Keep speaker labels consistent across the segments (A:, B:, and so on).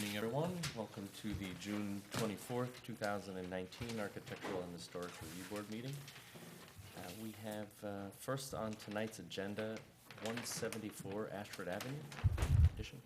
A: Evening, everyone. Welcome to the June 24th, 2019 Architectural and Historic Review Board meeting. We have first on tonight's agenda 174 Ashford Avenue addition.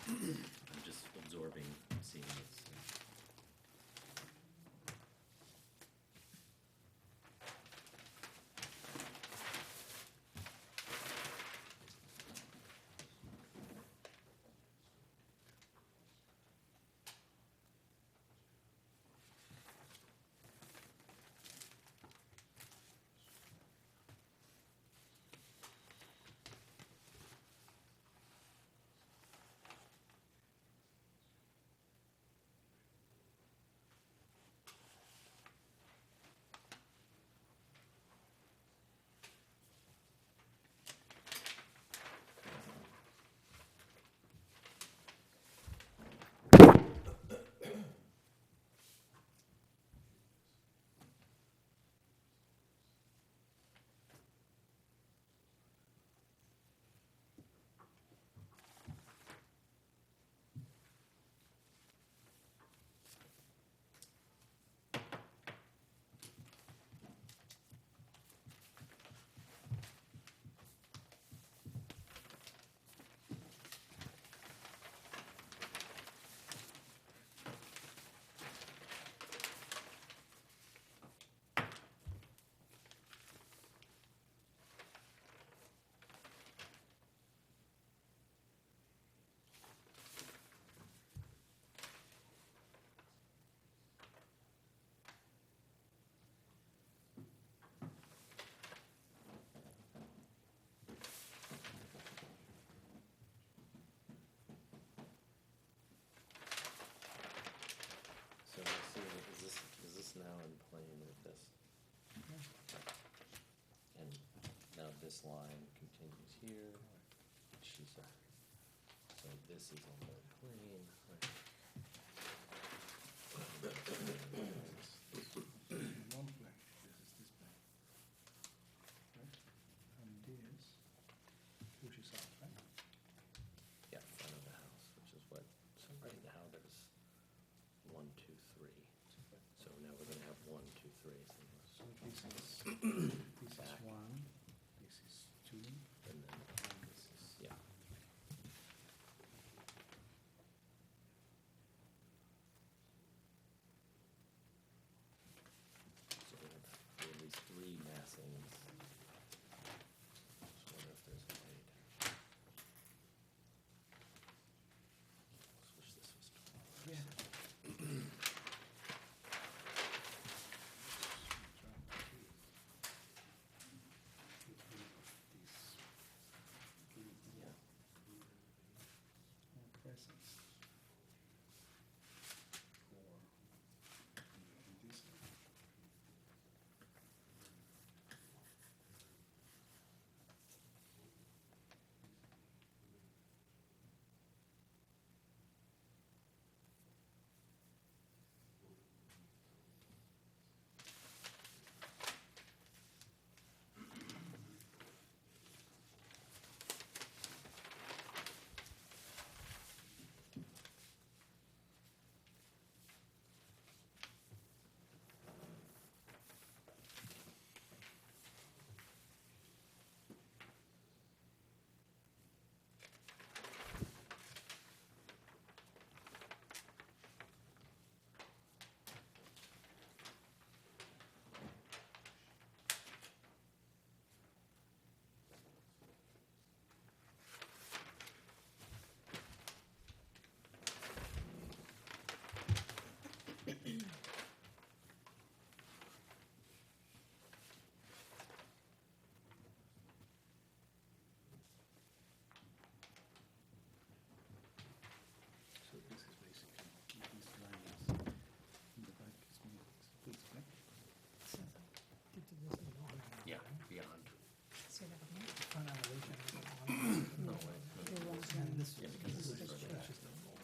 A: I'm just absorbing seeing this. Now I'm playing with this. And now this line continues here. elevations are. So this is on the plane. Right.
B: One plane, this is this plane. Right? And this pushes out, right?
A: Yeah, front of the house, which is what, so right now there's 1, 2, 3. So now we're gonna have 1, 2, 3.
B: So this is
A: Back.
B: one, this is two,
A: And then,
B: and this is
A: yeah. So we have at least 3 massings. Just wonder if there's a way to. Wish this was 12.
B: Yeah.
A: Yeah.
B: Presence. Or this. So this is basically, this line is, in the back is mixed, right?
A: Yeah, beyond.
B: Front elevation.
A: No way.
B: And this
A: Yeah,
B: is,
A: because
B: this
A: this
B: is
A: is further back.
B: just the wall.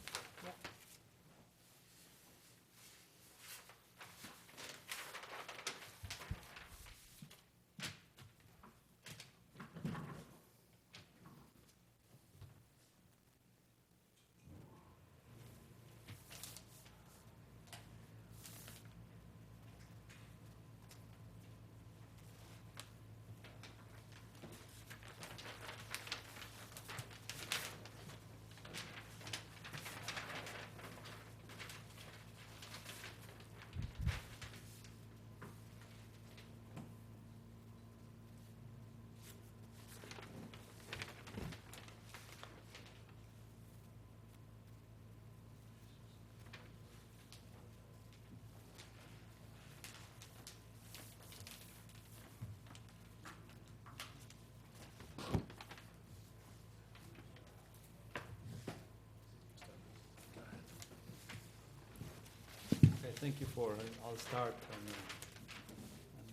C: Okay, thank you for, I'll start and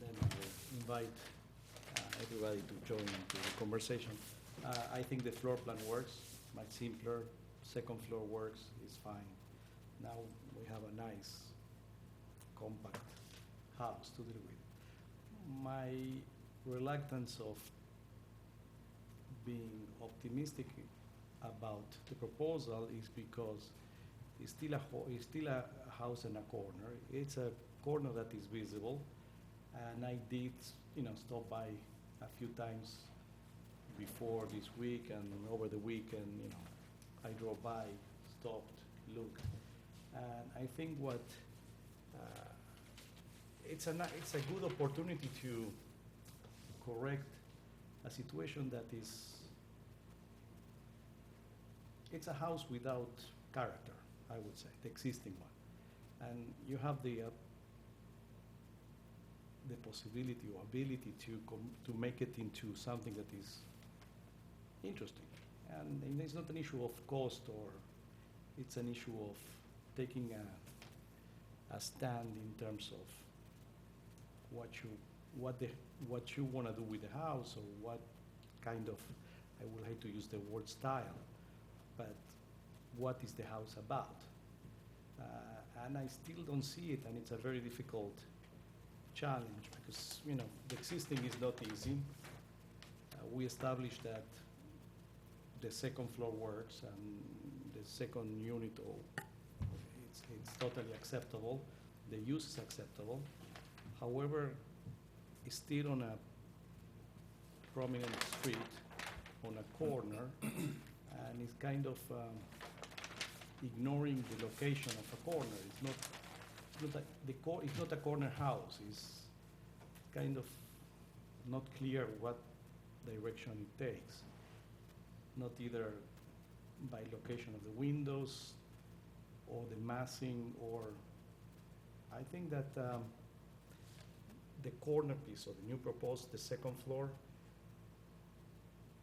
C: then I will invite everybody to join into the conversation. I think the floor plan works, much simpler, second floor works, is fine. Now we have a nice, compact house to deal with. My reluctance of being optimistic about the proposal is because it's still a house in a corner. It's a corner that is visible, and I did, stop by a few times before this week and over the weekend. I drove by, stopped, looked, and I think it's a good opportunity to correct a situation that is. It's a house without character, I would say, the existing one. And you have the possibility or ability to make it into something that is interesting. And it's not an issue of cost, or it's an issue of taking a stand in terms of what you want to do with the house, or what kind of I would hate to use the word style, but what is the house about? And I still don't see it, and it's a very difficult challenge because, you know, the existing is not easy. We established that the second floor works and the second unit, it's totally acceptable. The use is acceptable. However, it's still on a prominent street, on a corner, and it's kind of ignoring the location of a corner. It's not a corner house. It's kind of not clear what direction it takes. Not either by location of the windows or the massing, or I think that the corner piece of the new proposed, the second floor,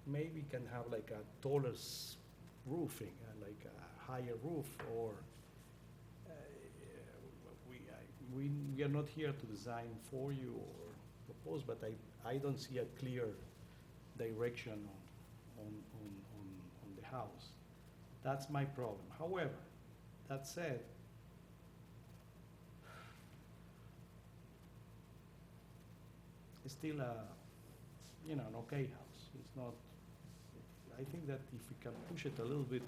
C: maybe can have like a taller roofing, like a higher roof, or we are not here to design for you or propose, but I don't see a clear direction on the house. That's my problem. However, that said, it's still an okay house. It's not. I think that if we can push it a little bit,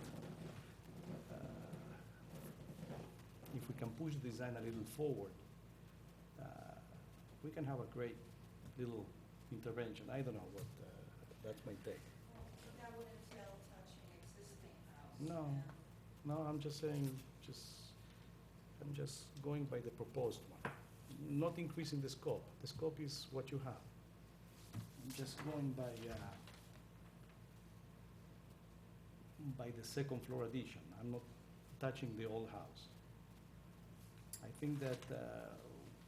C: if we can push the design a little forward, we can have a great little intervention. I don't know what. That's my take.
D: That would entail touching existing house.
C: No. No, I'm just saying, I'm just going by the proposed one, not increasing the scope. The scope is what you have. I'm just going by the second floor addition. I'm not touching the old house. I think that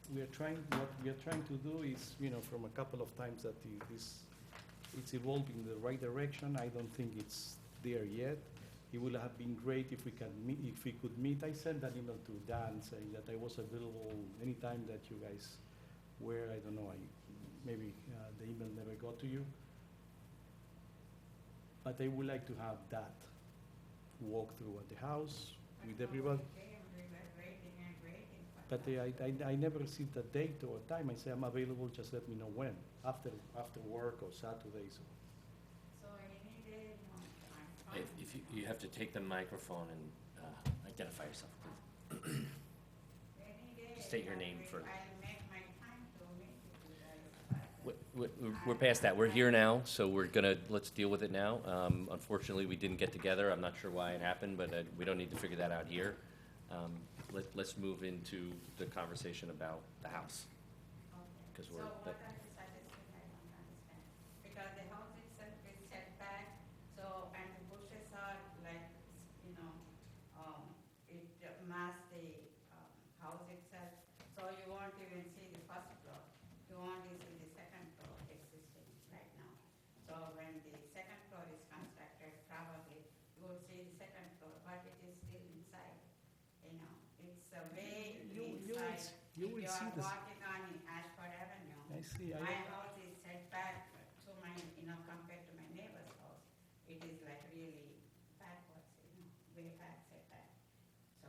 C: what we are trying to do is, from a couple of times that it's evolved in the right direction. I don't think it's there yet. It would have been great if we could meet. I sent an email to Dan saying that I was available anytime that you guys were. I don't know. Maybe the email never got to you. But I would like to have that walkthrough at the house with everyone. But I never received a date or a time. I say I'm available. Just let me know when. After work or Saturday. So.
A: If you have to take the microphone and identify yourself, please. State your name for. We're past that. We're here now, so let's deal with it now. Unfortunately, we didn't get together. I'm not sure why it happened, but we don't need to figure that out here. Let's move into the conversation about the house. Because
D: So what are the suggestions? I don't understand. Because the house itself is set back, so, and the bushes are like, it masks the house itself, so you won't even see the first floor. You only see the second floor existing right now. So when the second floor is constructed, probably you will see the second floor, but it is still inside. It's a way inside.
C: You will
D: if
C: see
D: you are
C: this.
D: walking on Ashford Avenue,
C: I see.
D: my house is set back to my, compared to my neighbor's house. It is like really backwards, way back set back. So,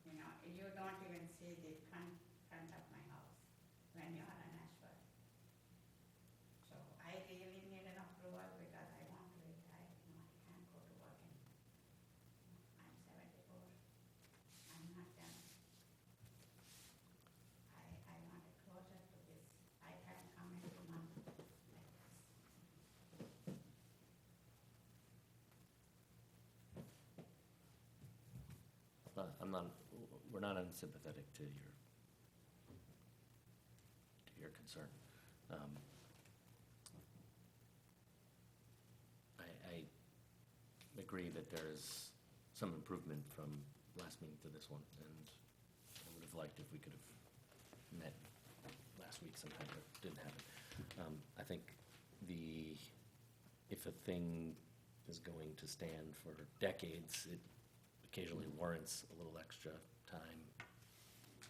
D: you don't even see the front of my house when you are on Ashford. So I really need an approval because I want to retire. I can't go to work anymore. I'm 74. I'm not done. I want a closure to this. I can't come every month like this.
A: We're not unsympathetic to your concern. I agree that there is some improvement from last meeting to this one, and I would have liked if we could have met last week sometime, but it didn't happen. I think if a thing is going to stand for decades, it occasionally warrants a little extra time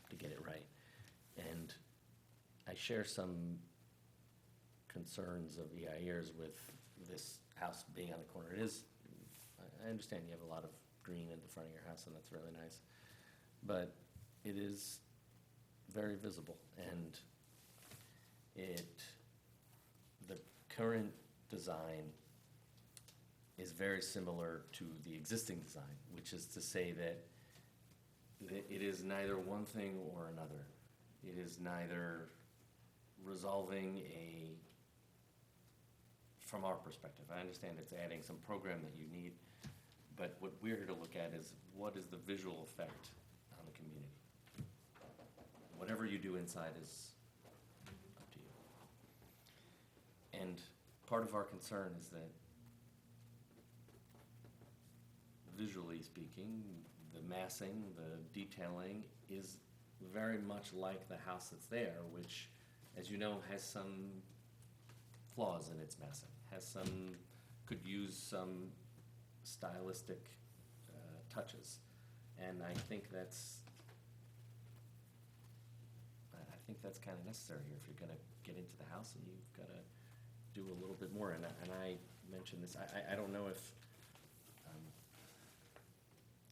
A: to get it right. And I share some concerns of Yair's with this house being on the corner. It is, I understand you have a lot of green in the front of your house, and that's really nice. But it is very visible, and the current design is very similar to the existing design, which is to say that it is neither one thing or another. It is neither resolving from our perspective, I understand it's adding some program that you need, but what we're here to look at is what is the visual effect on the community. Whatever you do inside is up to you. And part of our concern is that visually speaking, the massing, the detailing is very much like the house that's there, which, as you know, has some flaws in its massing, could use some stylistic touches. And I think that's kind of necessary here if you're gonna get into the house, and you've gotta do a little bit more. And I mentioned this, I don't know if,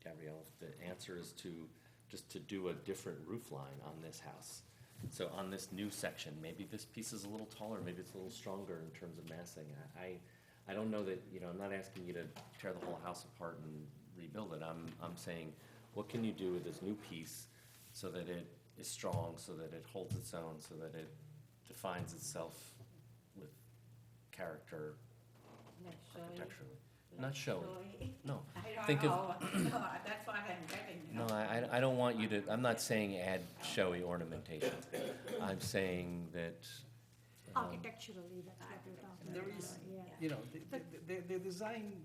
A: Gabrielle, if the answer is just to do a different roof line on this house. So on this new section, maybe this piece is a little taller, maybe it's a little stronger in terms of massing. I don't know that, I'm not asking you to tear the whole house apart and rebuild it. I'm saying, what can you do with this new piece so that it is strong, so that it holds its own, so that it defines itself with character architecturally? Not showy. No.
D: I don't
A: Think of-
D: know. No, that's what I'm getting,
A: No, I don't want you to, I'm not saying add showy ornamentation. I'm saying that.
E: Architecturally, that's what we're talking
C: There
E: about,
C: is,
E: yeah.
C: the design,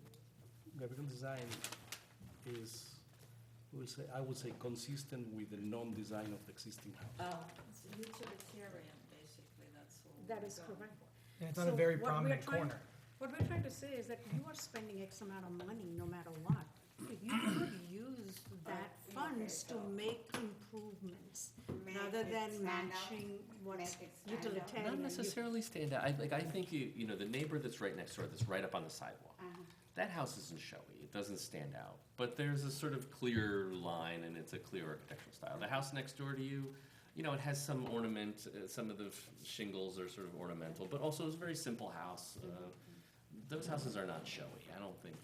C: graphical design is, I would say consistent with the non-design of the existing house.
F: It's utilitarian, basically, that's all.
E: That
F: we're
E: is
F: going
E: correct.
F: for.
B: And it's on a very
E: So what we're
B: prominent
E: trying-
B: corner.
E: What we're trying to say is that you are spending X amount of money no matter what. You could use that funds to make improvements rather than matching what's utilitarian.
A: Not necessarily stand out. I think the neighbor that's right next door, that's right up on the sidewalk, that house isn't showy. It doesn't stand out. But there's a sort of clear line, and it's a clear architectural style. The house next door to you, it has some ornament. Some of the shingles are sort of ornamental, but also it's a very simple house. Those houses are not showy. I don't think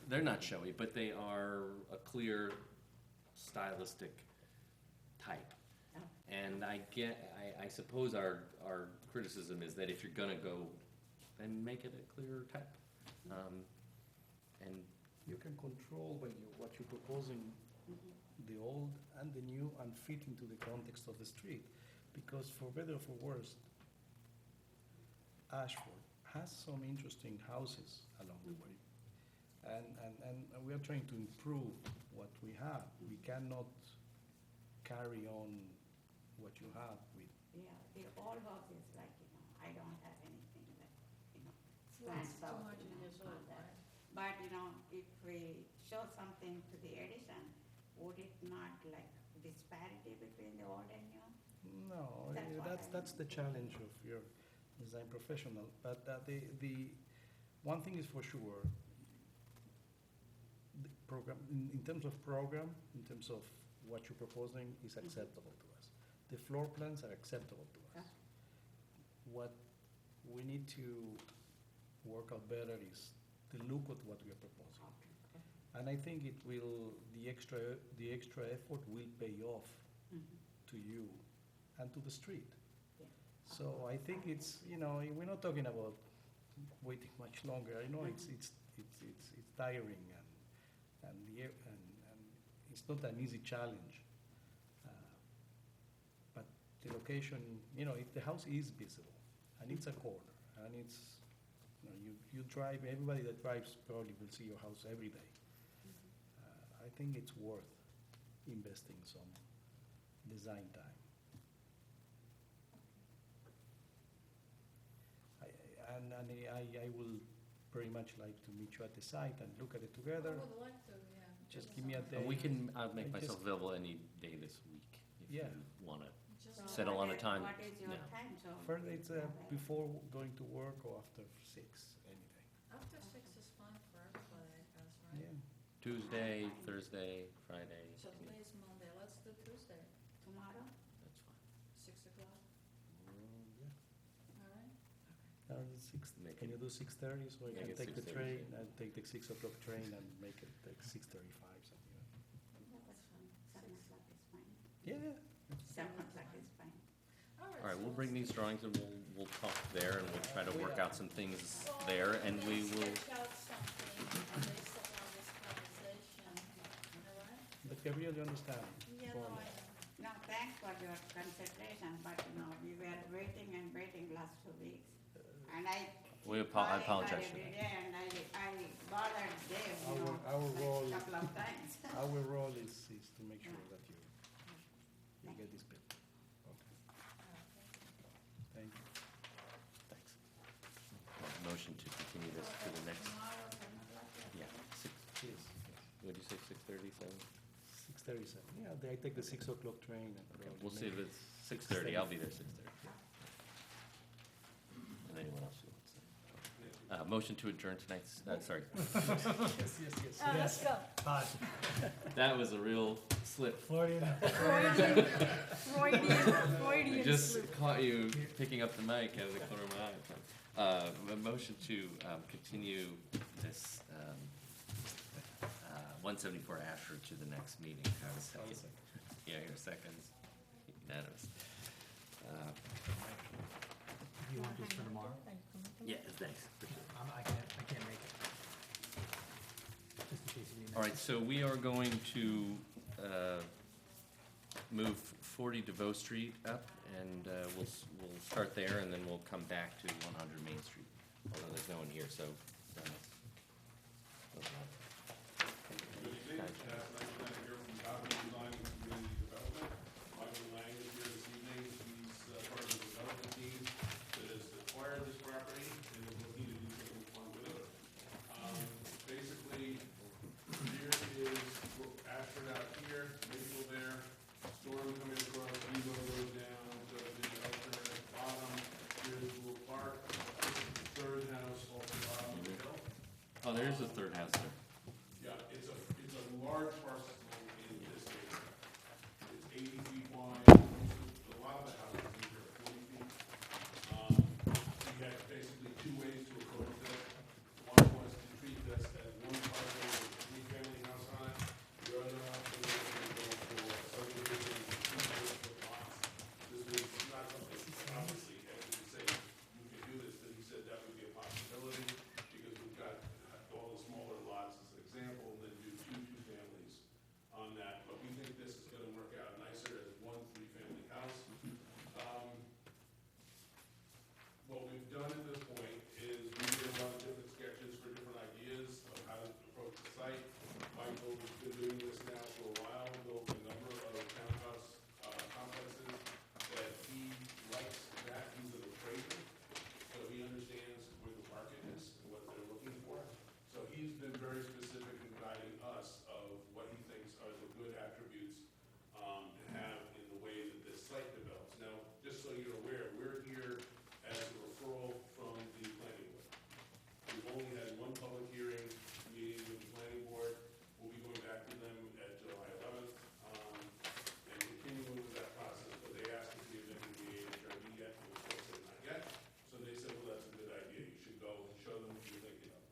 A: they're not showy, but they are a clear stylistic type. And I suppose our criticism is that if you're gonna go, then make it a clearer type. And
C: You can control what you're proposing, the old and the new, and fit into the context of the street. Because for better or for worse, Ashford has some interesting houses along the way. And we are trying to improve what we have. We cannot carry on what you have with.
D: Yeah, the old house is like, I don't have anything that,
F: It's
D: stands out.
F: 200 years
D: on
F: old,
D: that.
F: right?
D: But, if we show something to the addition, would it not like disparity between the old and new?
C: No,
D: That's what
C: that's the challenge of your design professional. But the one thing is for sure, the program, in terms of program, in terms of what you're proposing is acceptable to us. The floor plans are acceptable to us. What we need to work out better is the look of what we are proposing. And I think the extra effort will pay off to you and to the street.
D: Yeah.
C: So I think it's, we're not talking about waiting much longer. I know it's tiring and it's not an easy challenge. But the location, if the house is visible and it's a corner and it's, you drive, everybody that drives probably will see your house every day. I think it's worth investing some design time. I will very much like to meet you at the site and look at it together.
F: I would like to, yeah.
C: Just give me a day.
A: I'll make
C: I
A: myself
C: just-
A: available any day this week if
C: Yeah.
A: you wanna.
F: Just
D: So
A: Settle on a time.
D: What is your
A: Yeah.
D: time zone?
C: First, it's before going to work or after 6, anything.
F: After 6 is fine for everybody, I guess, right?
C: Yeah.
A: Tuesday, Thursday, Friday.
F: So today is Monday, let's do Tuesday,
D: Tomorrow?
A: That's fine.
F: 6 o'clock,
C: Yeah.
F: all right?
C: Six,
A: Make
C: can
A: it-
C: you do 6:30 so I
A: make
C: can
A: it
C: take the
A: 6:30,
C: train
A: yeah.
C: and take the 6 o'clock train and make it like 6:35 something like that.
D: That's fine. 7 o'clock is fine.
C: Yeah.
D: 7 o'clock is fine.
A: All right, we'll bring these drawings and we'll talk there and we'll try to work out some things there and we will,
F: Sketch out something based upon this conversation, all right?
C: But Gabriel, you understand?
F: Yeah, no,
C: format.
F: I know.
D: No, thanks for your consideration, but we were waiting and waiting last 2 weeks. And I
A: I
D: calling her
A: apologize for
D: every
A: that.
D: day, and I bothered Dave,
C: Our role,
D: a couple of times.
C: our role is to make sure that you get this bill. Okay, thank you.
A: thanks. Motion to continue this to the next,
F: Tomorrow, 7 o'clock, yeah.
A: yeah, six,
C: Yes,
A: what'd you say, 6:37?
C: 6:37. Yeah, I take the 6 o'clock train and.
A: Okay,
C: go to
A: we'll see if
C: Maine.
A: it's 6:30, I'll be there 6:30. And anyone else who wants to. Motion to adjourn tonight's, sorry,
C: Yes.
F: Let's go.
A: that was a real slip.
B: Florian,
A: I just caught you picking up the mic out of the corner of my eye. A motion to continue this 174 Ahrb to the next meeting. Have a second. Yeah, here, seconds. Unanimous.
B: you want this for tomorrow?
A: Yeah, thanks.
B: I can't make it. Just in case you need.
A: All right, so we are going to move 40 DeVoe Street up, and we'll start there, and then we'll come back to 100 Main Street, although there's no one here, so.
G: Good evening, Nice to hear from Property Design and Community Development. Michael Lang is here this evening. He's part of the development team that has acquired this property and is looking to do something fun with it. Basically, here is Ashford out here, Maple there, storm coming across, Evo Road down to the alternate bottom. Here's Blue Park, third house off the bottom of the hill.
A: Oh, there's a third house there.
G: Yeah, it's a large parcel in this area. It's 80 feet wide, a lot of the houses in here are 40 feet. We had basically 2 ways to approach this. One was to treat this as one parcel with a 3-family house on it. The other option was to go for subdivision of 2 lots. This was not something, obviously, as you say, you can do this, but he said that would be a possibility, because we've got all the smaller lots as an example, and then do 2 2-families on that. But we think this is gonna work out nicer as 1 3-family house. What we've done at this point is we did a lot of different sketches for different ideas of how to approach the site. Michael has been doing this now for a while, built a number of townhouse complexes that he likes that. He's an appraiser, so he understands where the market is and what they're looking for. So he's been very specific in guiding us of what he thinks are the good attributes to have in the way that this site develops. Now, just so you're aware, we're here as a referral from the planning board. We've only had 1 public hearing meeting with the planning board. We'll be going back to them at July 11th and continuing with that process. But they asked if we had been in the AHRB yet, and we still said not yet. So they said, well, that's a good idea. You should go and show them what you're thinking of.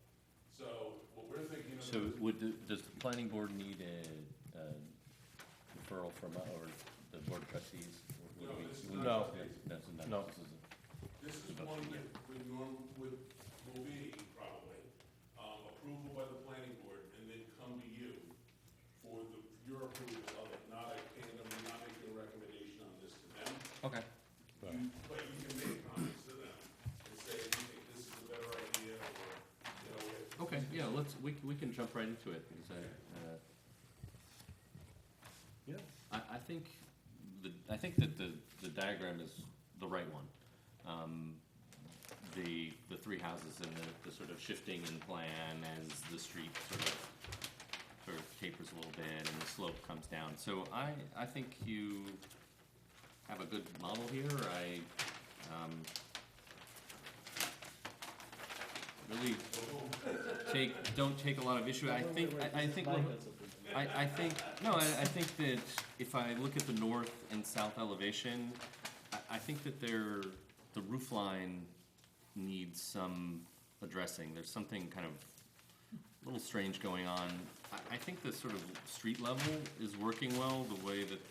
G: So what we're thinking of.
A: So does the planning board need a referral from, or the board of trustees?
G: No, this is
A: No.
G: not trustees.
A: No.
G: This is one that will be probably approval by the planning board and then come to you for your approval of it, not a tandem, not making a recommendation on this to them.
A: Okay.
G: But you can make comments to them and say, you think this is a better idea, or, you know.
A: Okay, yeah, we can jump right into it, because
C: Yeah.
A: I think that the diagram is the right one. The 3 houses and the sort of shifting in plan as the street sort of tapers a little bit and the slope comes down. So I think you have a good model here. Really, don't take a lot of issue. I think, I think, I think, no, I think that if I look at the north and south elevation, I think that the roof line needs some addressing. There's something kind of a little strange going on. I think the sort of street level is working well, the way that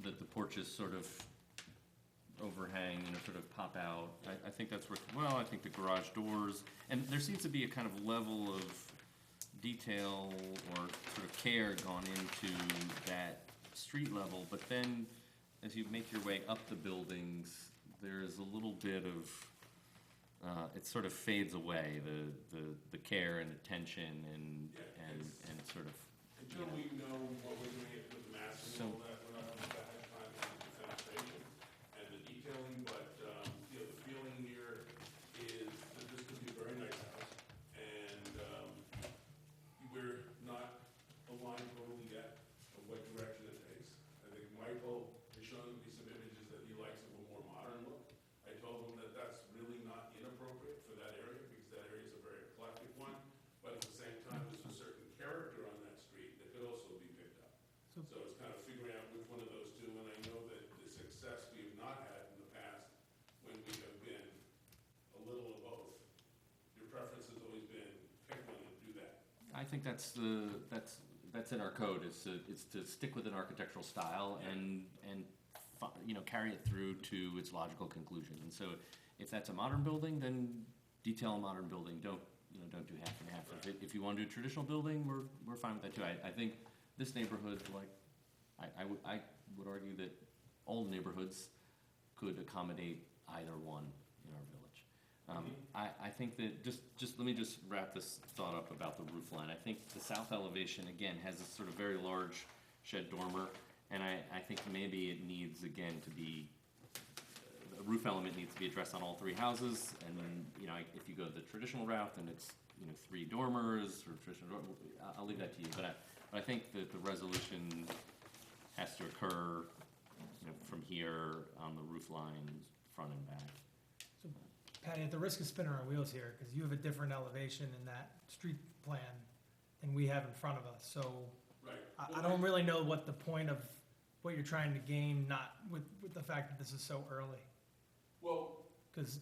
A: the porches sort of overhang, you know, sort of pop out. I think that's working well. I think the garage doors, and there seems to be a kind of level of detail or sort of care gone into that street level, but then as you make your way up the buildings, there's a little bit of, it sort of fades away, the care and attention and sort of,
G: Until we know what we're doing with the massing and all that, we're not going to have time for the fenestration and the detailing, but, you know, the feeling here is that this could be a very nice house, and, we're not aligned totally yet of what direction it takes. I think Michael has shown me some images that he likes of a more modern look. I told him that that's really not inappropriate for that area, because that area is a very eclectic one, but at the same time, there's a certain character on that street that could also be picked up. So it's kind of figuring out which one of those two, and I know that the success we have not had in the past, when we have been a little of both, your preference has always been pick one and do that.
A: I think that's in our code, is to stick with an architectural style and you know, carry it through to its logical conclusion. And so if that's a modern building, then detail a modern building, don't do half and half. If you want to do a traditional building, we're fine with that too. I think this neighborhood, like, I would argue that all neighborhoods could accommodate either one in our village. I think that, let me just wrap this thought up about the roof line. I think the south elevation, again, has this sort of very large shed dormer, and I think maybe it needs, again, to be, the roof element needs to be addressed on all three houses, and then, you know, if you go the traditional route, then it's, you know, 3 dormers, or traditional, I'll leave that to you, but I think that the resolution has to occur, you know, from here on the roof lines, front and back.
B: Patty, at the risk of spinning our wheels here, because you have a different elevation in that street plan than we have in front of us, so
G: Right.
B: I don't really know what the point of what you're trying to gain, not with the fact that this is so early.
G: Well,
B: Because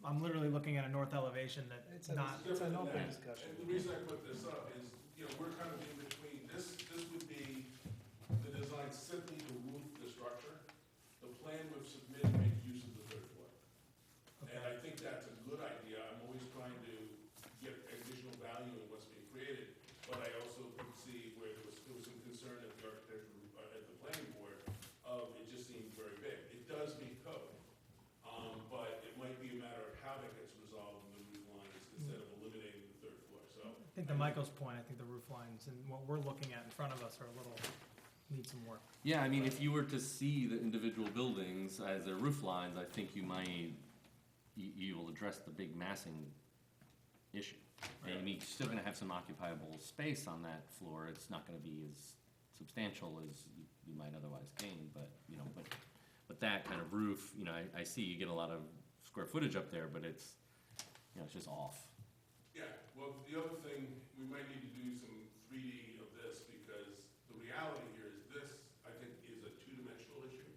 B: I'm literally looking at a north elevation that
H: It's
B: not.
H: it's an open
G: And
H: discussion.
G: the reason I put this up is, you know, we're kind of in between. This would be the design simply to roof the structure. The plan we've submitted makes use of the third floor. And I think that's a good idea. I'm always trying to get additional value in what's being created. But I also could see where there was some concern at the architecture, at the planning board, of it just seemed very big. It does meet code. But it might be a matter of how that gets resolved in the roof lines instead of eliminating the third floor, so.
B: I think to Michael's point, I think the roof lines and what we're looking at in front of us are a little, need some work.
A: Yeah, I mean, if you were to see the individual buildings as their roof lines, I think you will address the big massing issue. And I mean, you're still gonna have some occupiable space on that floor. It's not gonna be as substantial as you might otherwise gain, but, you know, but that kind of roof, you know, I see you get a lot of square footage up there, but it's, you know, it's just off.
G: Yeah, well, the other thing, we might need to do some 3D of this, because the reality here is this, I think, is a two-dimensional issue.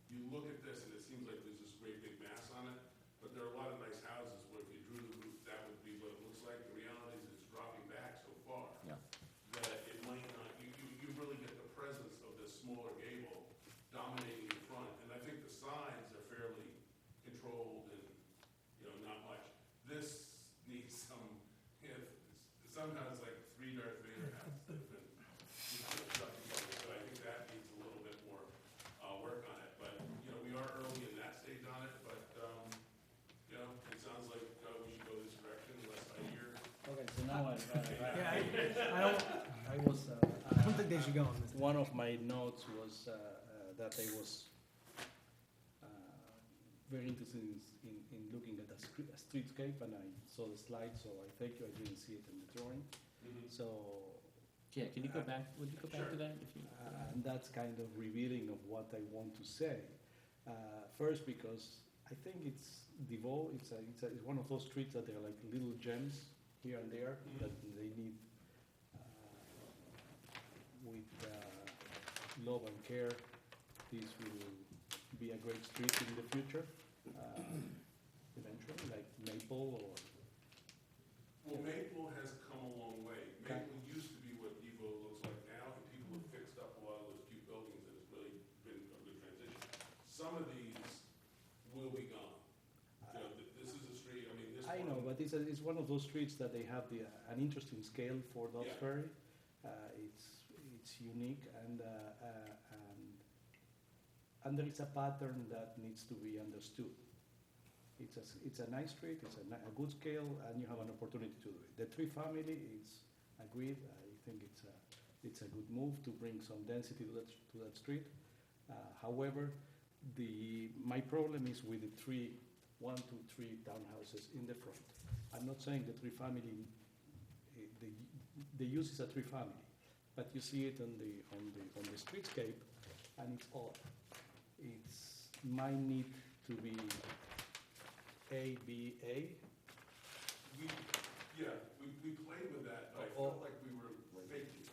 G: You look at this and it seems like there's this great big mass on it, but there are a lot of nice houses where if you drew the roof, that would be what it looks like. The reality is it's dropping back so far.
A: Yeah.
G: That it might not, you really get the presence of this smaller gable dominating the front, and I think the sides are fairly controlled and, you know, not much. This needs some, you know, somehow it's like 3 Darth Vader hats that have been, you know, stuck together, so I think that needs a little bit more, work on it, but, you know, we are early in that stage on it, but, you know, it sounds like, we should go this direction unless I hear.
C: Okay, so now
B: Yeah, I don't think they should go on this.
C: one of my notes was that I was very interested in looking at a streetscape, and I saw the slide, so I thank you. I didn't see it in the drawing. So,
A: Yeah, can you go back, would you go back to that if you?
C: and that's kind of revealing of what I want to say. First, because I think it's Devo, it's one of those streets that they're like little gems here and there that they need with love and care. This will be a great street in the future, eventually, like Maple or.
G: Well, Maple has come a long way.
C: Okay.
G: Maple used to be what Evo looks like now, and people have fixed up a lot of those cute buildings, and it's really been a good transition. Some of these will be gone. You know, this is a street, I mean, this one.
C: I know, but it's one of those streets that they have an interesting scale for Dobbs
G: Yeah.
C: Ferry. It's unique and there is a pattern that needs to be understood. It's a nice street, it's a good scale, and you have an opportunity to do it. The three family is agreed. I think it's a good move to bring some density to that street. However, my problem is with the 1, 2, 3 townhouses in the front. I'm not saying the three family, the use is a three family, but you see it on the streetscape, and it's odd. It's might need to be A, B, A.
G: We played with that, but I
C: Oh.
G: felt like we were faking it.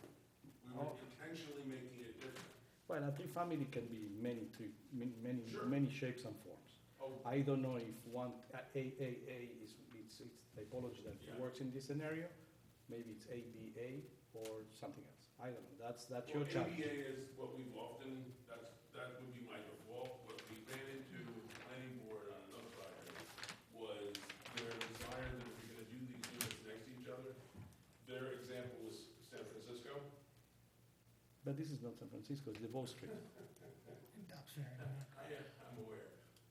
G: We were
C: Oh.
G: intentionally making it different.
C: Well, a three family can be many
G: Sure.
C: many shapes and forms.
G: Oh,
C: I don't know if one A is it's typology that
G: Yeah.
C: works in this scenario. Maybe it's ABA or something else. I don't know. That's
G: well,
C: your challenge.
G: ABA is what we've often, that would be my default. What we ran into with the planning board on another project was their desire that if you're gonna do these units next to each other, their example was San Francisco.
C: But this is not San Francisco. It's the Bow Street.
B: In Dobbs Ferry.
G: I'm aware,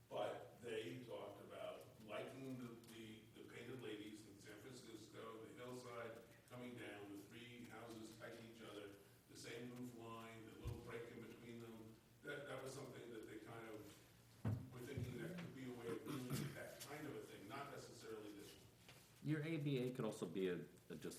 G: but they talked about liking the painted ladies in San Francisco, the hillside, coming down, the three houses tight to each other, the same roof line, the little break in between them. That was something that they kind of were thinking that could be a way of doing that kind of a thing, not necessarily this one.
A: Your ABA could also be just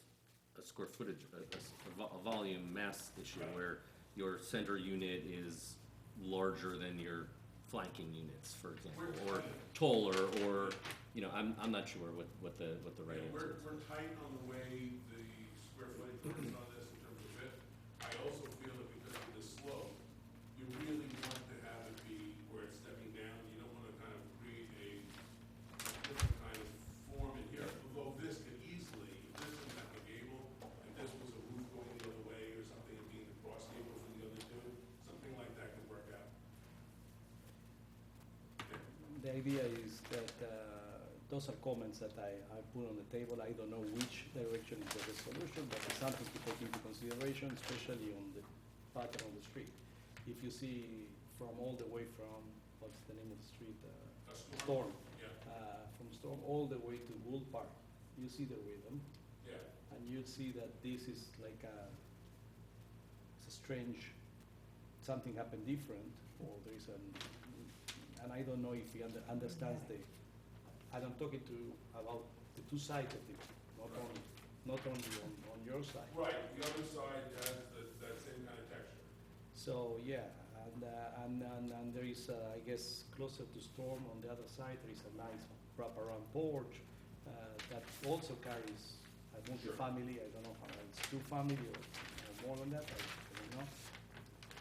A: a square footage, a volume mass issue
G: Right.
A: where your center unit is larger than your flanking units, for example, or taller, or, you know, I'm not sure what the right
G: Yeah,
A: answer is.
G: we're tight on the way the square footage works on this in terms of width. I also feel that because of the slope, you really want to have it be where it's stepping down. You don't want to kind of create a different kind of form in here. Although this could easily, if this was at the gable, and this was a roof going the other way or something, and being the cross gable for the other two, something like that could work out.
C: The idea is that those are comments that I put on the table. I don't know which direction is the best solution, but it's something to take into consideration, especially on the pattern of the street. If you see from all the way from, what's the name of the street?
G: A
C: Storm.
G: Yeah,
C: From Storm all the way to Gould Park. You see the rhythm,
G: yeah.
C: and you see that this is like it's a strange, something happened different, or there is and I don't know if he understands and I'm talking about the two sides of it, not only on your side.
G: Right, the other side has that same kind of texture.
C: So, yeah, and there is, I guess, closer to Storm on the other side, there is a nice wraparound porch that also carries a multi-family. I don't know how it's two family or more than that, I don't know.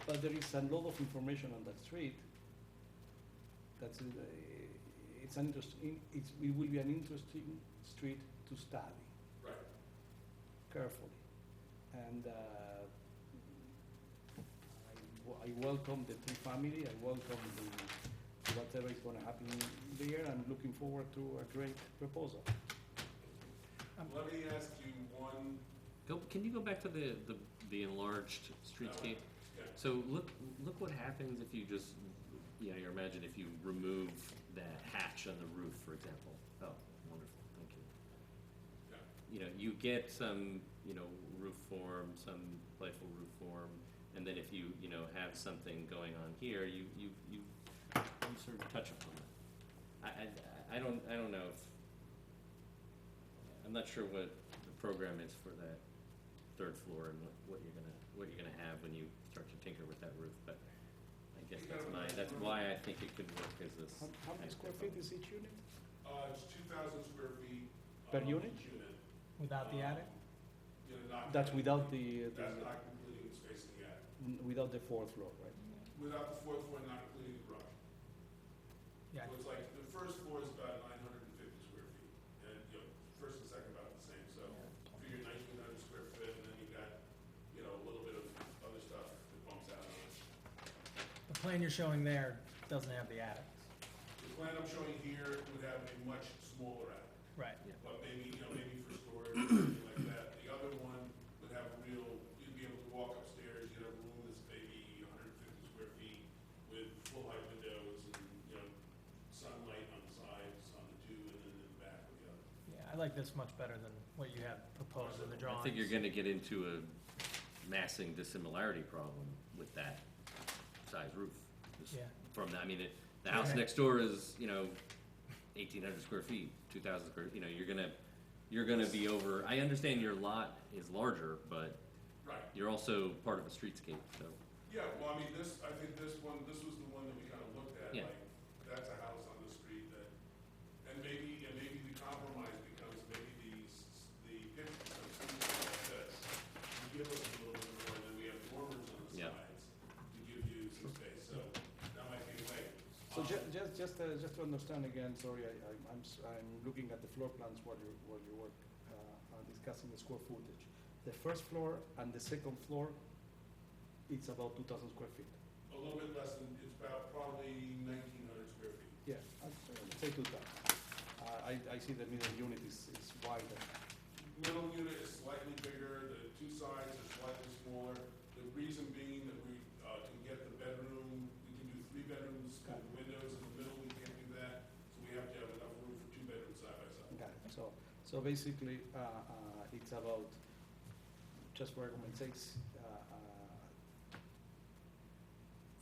C: But there is a lot of information on that street. That's it will be an interesting street to study
G: Right.
C: carefully. And I welcome the three family, I welcome whatever is gonna happen there. I'm looking forward to a great proposal.
G: Let me ask you one,
A: Can you go back to the enlarged streetscape?
G: yeah,
A: So look what happens if you just, imagine if you remove that hatch on the roof, for example. Oh, wonderful, thank you.
G: yeah.
A: You know, you get some, roof form, some playful roof form, and then if you, have something going on here, you sort of touch upon it. I don't know if, I'm not sure what the program is for that third floor and what you're gonna have when you start to tinker with that roof, but I guess that's why I think it could work as this.
C: How many square feet is each unit?
G: It's 2,000 square feet.
C: Per unit?
G: Each unit.
B: Without the attic?
G: You know, not.
C: That's without the,
G: That's not completing the space in the attic.
C: without the fourth floor, right?
G: Without the fourth floor, not including the garage.
B: Yeah.
G: So it's like, the first floor is about 950 square feet, and, you know, first and second about the same, so figure 1,900 square foot, and then you got, you know, a little bit of other stuff that bumps out on it.
B: The plan you're showing there doesn't have the attic.
G: The plan I'm showing here would have a much smaller attic,
B: Right.
G: but maybe, you know, maybe for storage or something like that. The other one would have a real, you'd be able to walk upstairs, you'd have a room that's maybe 150 square feet with full height windows and, you know, sunlight on the sides, on the two, and then in the back of the other.
B: Yeah, I like this much better than what you have proposed in the
A: I
B: drawings.
A: think you're gonna get into a massing dissimilarity problem with that size roof. Just
B: Yeah.
A: From that, I mean, the house
B: Okay.
A: next door is, you know, 1,800 square feet, 2,000 square, you know, you're gonna be over, I understand your lot is larger, but
G: Right.
A: you're also part of a streetscape, so.
G: Yeah, well, I mean, I think this was the one that we kind of looked at,
A: Yeah.
G: like, that's a house on the street that, and maybe the compromise becomes, maybe the picture becomes like this. You give us a little bit more, and then we have dormers on the
A: Yeah.
G: sides to give you some space, so that might be a way.
C: So just to understand again, sorry, I'm looking at the floor plans while you were discussing the square footage. The first floor and the second floor, it's about 2,000 square feet.
G: A little bit less than, it's about probably 1,900 square feet.
C: Yeah, I'd say 2,000. I see the middle unit is wider.
G: Middle unit is slightly bigger, the two sides are slightly smaller. The reason being that we can get the bedroom, we can do 3 bedrooms with windows in the middle, we can't do that. So we have to have enough room for 2 bedrooms side by side.
C: Got it. So basically, it's about, just for argument's sake,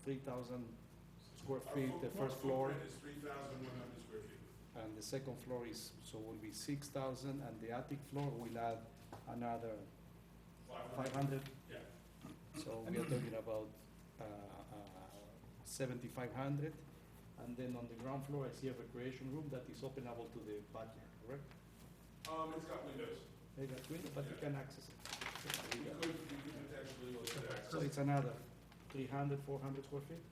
C: 3,000 square feet, the first floor,
G: Our footprint is 3,100 square feet.
C: and the second floor is, so will be 6,000, and the attic floor will add another 500.
G: Yeah.
C: So we are talking about 7,500. And then on the ground floor, I see a recreation room that is openable to the backyard, correct?
G: It's got windows.
C: They got window, but you can access it.
G: We could potentially look at that.
C: So it's another 300, 400 square feet?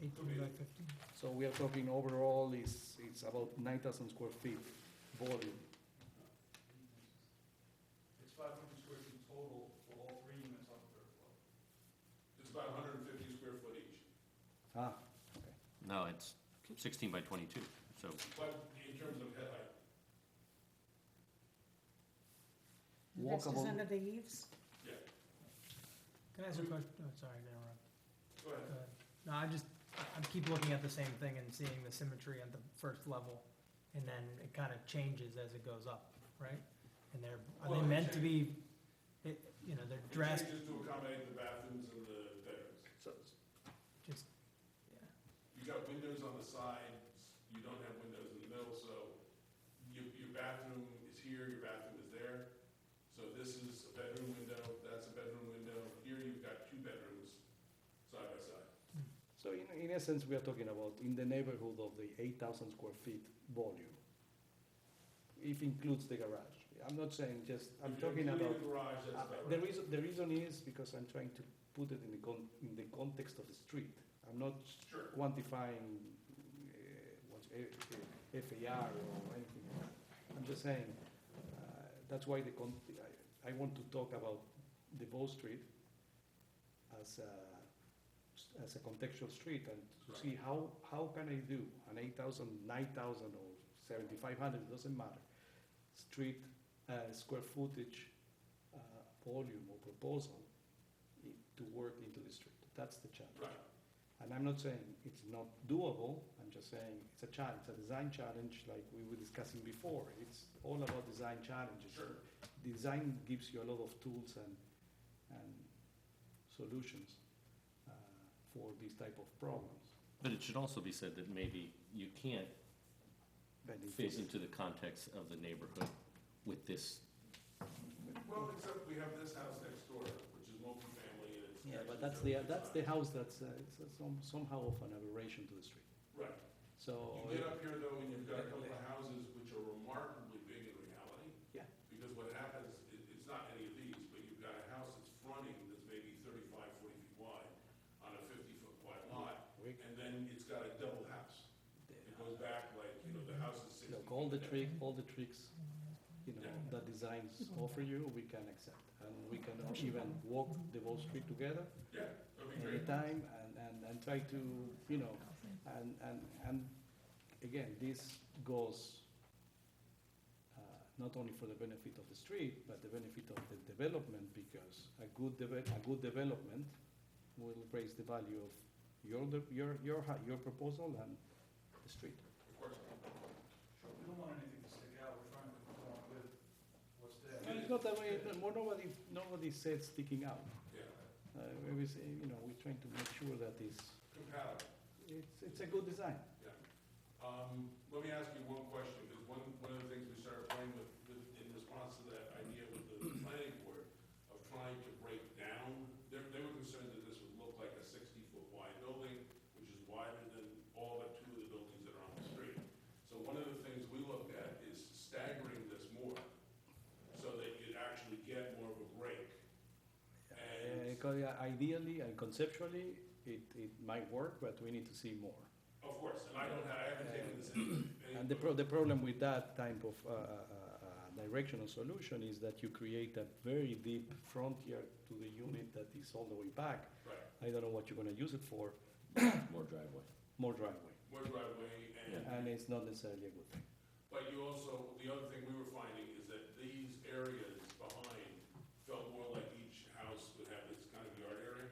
B: 18 by 15.
C: So we are talking overall it's about 9,000 square feet volume.
B: It's 500 square feet total for all 3 units on the 3rd floor.
G: It's about 150 square foot each.
C: Ah, okay.
A: No, it's 16 by 22, so.
G: But in terms of head height,
E: This is
C: Walkable.
E: under the eaves?
G: yeah.
B: Can I ask a question? Oh, sorry to interrupt.
G: Go ahead.
B: Go ahead. No, I keep looking at the same thing and seeing the symmetry at the first level, and then it kind of changes as it goes up, right? And are
G: Well,
B: they
G: it
B: meant to be, they're
G: It
B: dressed,
G: changes to accommodate the bathrooms and the bedrooms.
B: just, yeah.
G: You got windows on the sides, you don't have windows in the middle, so your bathroom is here, your bathroom is there. So this is a bedroom window, that's a bedroom window. Here you've got 2 bedrooms side by side.
C: So in essence, we are talking about in the neighborhood of the 8,000 square feet volume. If includes the garage. I'm not saying just, I'm
G: If you're
C: talking about.
G: including the garage, that's about
C: The
G: right.
C: reason is because I'm trying to put it in the context of the street. I'm not
G: Sure.
C: quantifying FAR or anything like that. I'm just saying, that's why I want to talk about the Bow Street as a contextual street and to see how can I do an 8,000, 9,000 or 7,500, doesn't matter, street square footage volume or proposal to work into the street. That's the challenge.
G: Right.
C: And I'm not saying it's not doable, I'm just saying it's a challenge, a design challenge like we were discussing before. It's all about design challenges.
G: Sure.
C: Design gives you a lot of tools and solutions for these type of problems.
A: But it should also be said that maybe you can't
C: But it
A: fit
C: is-
A: into the context of the neighborhood with this.
G: Well, except we have this house next door, which is multifamily, and it's
C: Yeah, but
G: sketches
C: that's the house that's somehow of an aberration to the street.
G: Right.
C: So,
G: You get up here though, and you've got a couple of houses which are remarkably big in reality.
C: Yeah.
G: Because what happens, it's not any of these, but you've got a house that's fronting that's maybe 35, 40 feet wide on a 50-foot wide lot,
C: we,
G: and then it's got a double house. It goes back like, the house is 60
C: look,
G: feet.
C: all the
G: in.
C: tricks,
G: Yeah.
C: that designs offer you, we can accept. And we can even walk the whole street together
G: Yeah, that'd be great.
C: anytime and try to, and again, this goes not only for the benefit of the street, but the benefit of the development, because a good development will raise the value of your proposal and the street.
G: Of course.
H: Sure, we don't want anything to stick out, we're trying to conform with what's there.
C: And it's not that way, nobody said sticking out.
G: Yeah,
C: We say, we're trying to make sure that
G: compatible.
C: it's a good design.
G: Let me ask you one question, because one of the things we started playing with in response to that idea with the planning board of trying to break down, they were concerned that this would look like a 60-foot wide building, which is wider than all but two of the buildings that are on the street. So one of the things we looked at is staggering this more, so that you'd actually get more of a break. And,
C: Ideally and conceptually, it might work, but we need to see more.
G: of course, and I haven't taken this any.
C: And the problem with that type of directional solution is that you create a very deep frontier to the unit that is all the way back.
G: Right,
C: I don't know what you're gonna use it for,
A: More driveway.
C: more driveway,
G: more driveway
C: and it's not necessarily a good thing.
G: But you also, the other thing we were finding is that these areas behind felt more like each house would have this kind of yard area,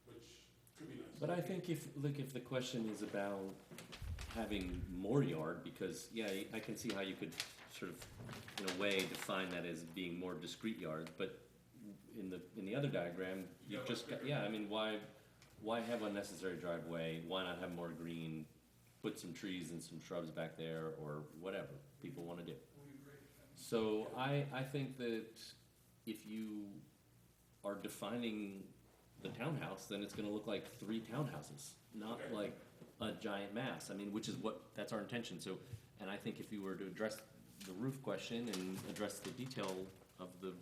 G: which could be nice.
A: But I think if the question is about having more yard, because, yeah, I can see how you could sort of, in a way, define that as being more discrete yard, but in the other diagram, you've just got, yeah, I mean, why have unnecessary driveway? Why not have more green? Put some trees and some shrubs back there, or whatever people wanna do.
H: We agree.
A: So I think that if you are defining the townhouse, then it's gonna look like 3 townhouses, not
G: Okay.
A: like a giant mass. I mean, which is that's our intention. So, and I think if you were to address the roof question and address the detail of the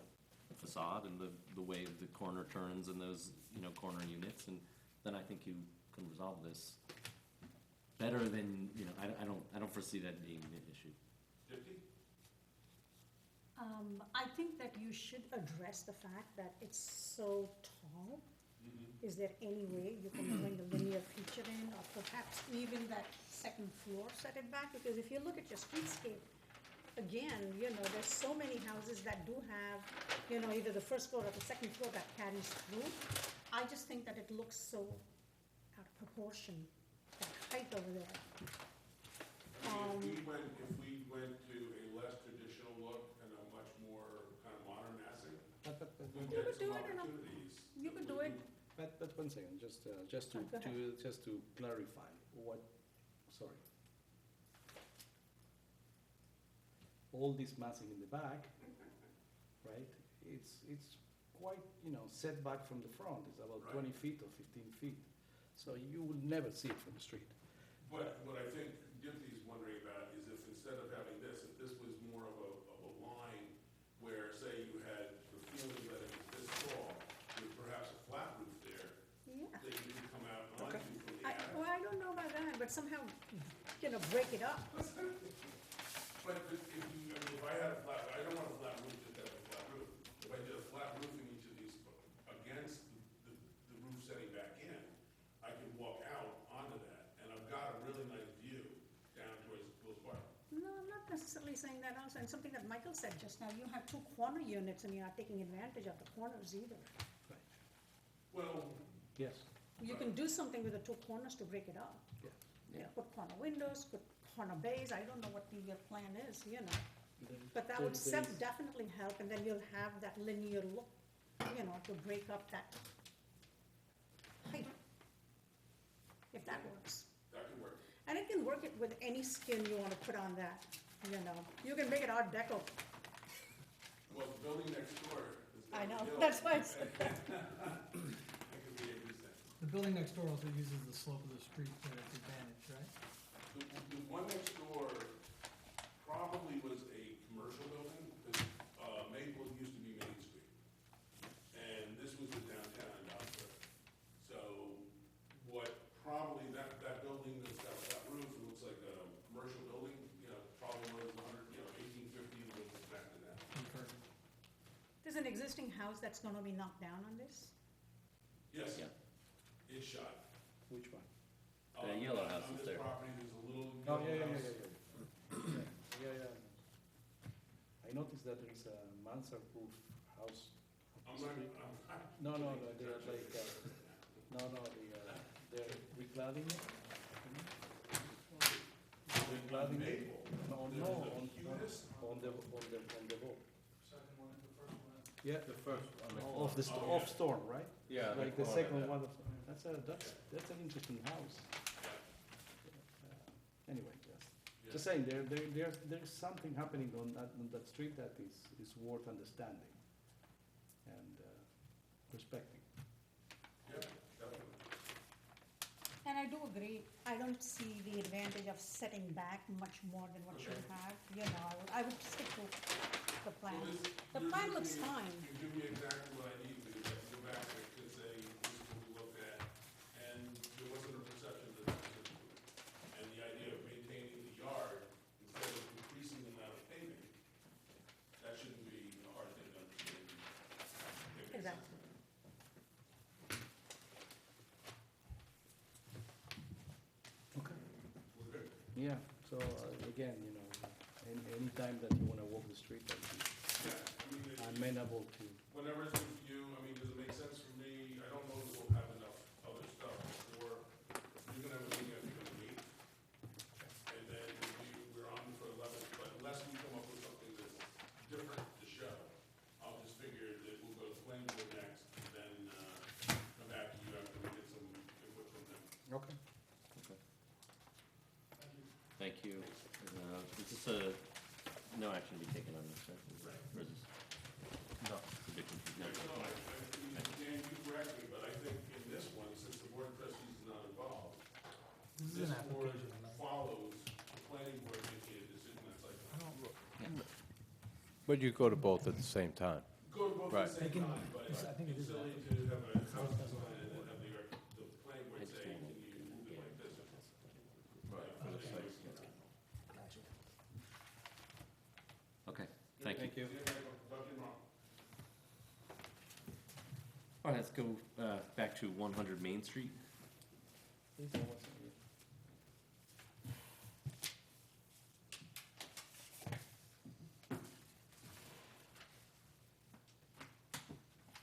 A: facade and the way the corner turns and those, corner units, and then I think you can resolve this better than, I don't foresee that being an issue.
G: Dipti?
E: I think that you should address the fact that it's so tall. Is there any way you can bring a linear feature in, or perhaps even that second floor set it back? Because if you look at your streetscape, again, there's so many houses that do have, either the first floor or the second floor that carries through. I just think that it looks so out of proportion, that height over there.
G: If we went to a less traditional look and a much more kind of modern massing, we'd
E: You
G: get
E: could do
G: some
E: it in a-
G: opportunities.
E: You could do it,
C: But one second, just
E: Go ahead.
C: to clarify sorry. All this massing in the back, right, it's quite, set back from the front, it's about
G: Right.
C: 20 feet or 15 feet. So you will never see it from the street.
G: But what I think Dipti's wondering about is if instead of having this, if this was more of a line where, say, you had the feeling that it was this tall, with perhaps a flat roof there,
E: yeah.
G: that you could come out onto
C: Okay.
G: from the attic.
E: Well, I don't know about that, but somehow, break it up.
G: But if I had a flat, I don't want a flat roof, just have a flat roof. If I did a flat roof in each of these against the roof setting back in, I could walk out onto that, and I've got a really nice view down towards Will's Park.
E: No, I'm not necessarily saying that also, and something that Michael said just now, you have 2 corner units and you're not taking advantage of the corners either.
C: Right.
G: Well,
C: Yes.
E: You can do something with the 2 corners to break it up.
C: Yeah.
A: Yeah.
E: Put corner windows, put corner bays, I don't know what your plan is, but that would definitely help, and then you'll have that linear look, to break up that height, if that works.
G: that could work.
E: And it can work with any skin you wanna put on that, you can make it Art Deco.
G: Well, the building next door is
E: I know,
G: You
E: that's why I said that.
G: That could be a good thing.
B: The building next door also uses the slope of the street to its advantage, right?
G: The one next door probably was a commercial building, because Maple used to be Main Street. And this was the downtown industrial. So what probably, that building that's got that roof, it looks like a commercial building, probably was 1850 was back to that.
B: Concur.
E: There's an existing house that's gonna be knocked down on this?
G: Yes,
A: Yeah.
G: it's shot.
C: Which one?
A: The yellow house is there.
G: On this property, there's a little
C: Oh,
G: yellow
C: yeah,
G: house.
C: I noticed that there is a mansard-proof house.
G: I'm not,
C: No, they're like, they're recladding it. Recladding it.
G: Maple.
C: No,
G: There's
C: no,
G: the
C: on
G: cutest.
C: the wall.
H: Second one and the first one.
C: Yeah.
A: The first.
C: Of the,
G: Oh, yeah.
C: off storm, right?
A: Yeah.
C: Like the second one, that's an interesting house. Anyway, just saying, there's something happening on that street that is worth understanding and respecting.
G: Yeah, definitely.
E: And I do agree, I don't see the advantage of setting back much more than what you
G: Okay.
E: have, I would stick to the plan.
G: So this-
E: The
G: you're
E: plan
G: giving
E: looks
G: me-
E: fine.
G: You give me exactly what I need to do, I can go back and say, this is what we looked at, and there wasn't a perception that this was good. And the idea of maintaining the yard instead of increasing the amount of paving, that shouldn't be a hard thing to understand. It makes sense.
E: Exactly.
C: Okay.
G: We're good.
C: Yeah, so again, anytime that you wanna walk the street, I'll be
G: Yeah, I mean,
C: amenable to.
G: whenever it's good for you, I mean, does it make sense for me? I don't know that we'll have enough other stuff before, you're gonna have a meeting, I think, on the 8th. And then we're on for 11th, but unless we come up with something that's different to show, I'll just figure that we'll go to the planning board next, and then, come back to you after we get some input from them.
C: Okay.
G: Thank you.
A: Thank you. Is this no action to be taken on this, right? Or is this? No. It's a bit confusing.
G: No, Dan, you correct me, but I think in this one, since the board of trustees is not involved,
B: This is
G: this
B: an
G: board
B: application, right?
G: follows the planning board making a decision that's like,
I: But you go to both at the same time.
G: go to both
I: Right.
G: at the same
B: They can-
G: time, but
B: I think it
G: it's
B: is
G: silly
B: that.
G: to have a house
B: doesn't
G: design and then have the planning board
A: It's
G: say,
A: the
G: can
A: one.
G: you move it like this?
I: Right,
G: for the site.
B: Gotcha.
A: Okay, thank you.
C: Thank you.
G: See you later. Talk to you tomorrow.
A: All right, let's go back to 100 Main Street.
C: Please, I wasn't here.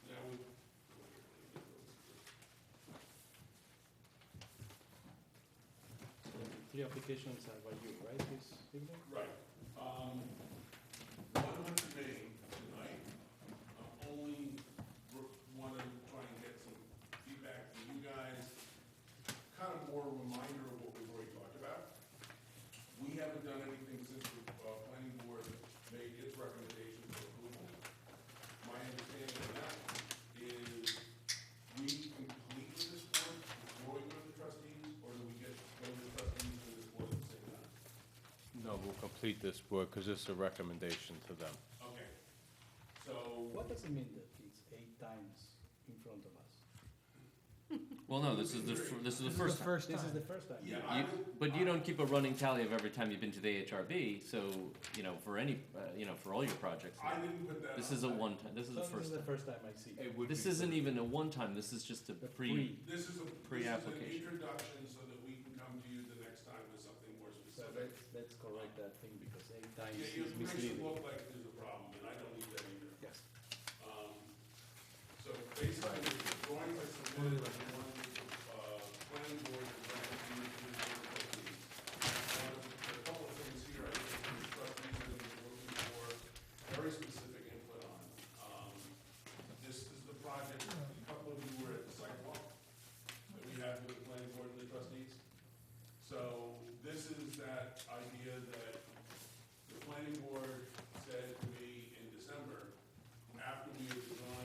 G: Yeah, we,
C: So the 3 applications are by you, right, this evening?
G: right. One went to me tonight. Only want to try and get some feedback from you guys, kind of more a reminder of what we've already talked about. We haven't done anything since the planning board made its recommendation for approval. My understanding of that is we complete with this board before we go to the trustees, or do we go to the trustees and this board at the same time?
I: No, we'll complete this work because this is a recommendation to them.
G: Okay, so.
C: What does it mean that it's 8 times in front of us?
A: Well, no, this is the first
B: This is the
A: time.
B: first
C: This is
B: time.
C: the first time.
G: Yeah, I
A: You-
G: would.
A: But you don't keep a running tally of every time you've been to the AHRB, so, for any, for all your projects.
G: I didn't put that.
A: This
G: on.
A: is a one-time, this is
C: So
A: the
C: this
A: first
C: is the
A: time.
C: first time I see it.
A: This isn't even a one-time, this is just a
C: The
A: pre,
G: This is an
A: Pre-application.
G: introduction so that we can come to you the next time with something more
C: So
G: specific.
C: let's correct that thing because 8 times
G: Yeah,
C: is
G: it makes it
C: misleading.
G: look like there's a problem, and I don't need that either.
C: Yes.
G: So basically, the drawings I submitted, the one with the planning board, and then the trustees. A couple of things here, I think the trustees are gonna be looking for very specific input on. This is the project, a couple of you were at the sidewalk that we had with the planning board and the trustees. So this is that idea that the planning board said to me in December, after we had designed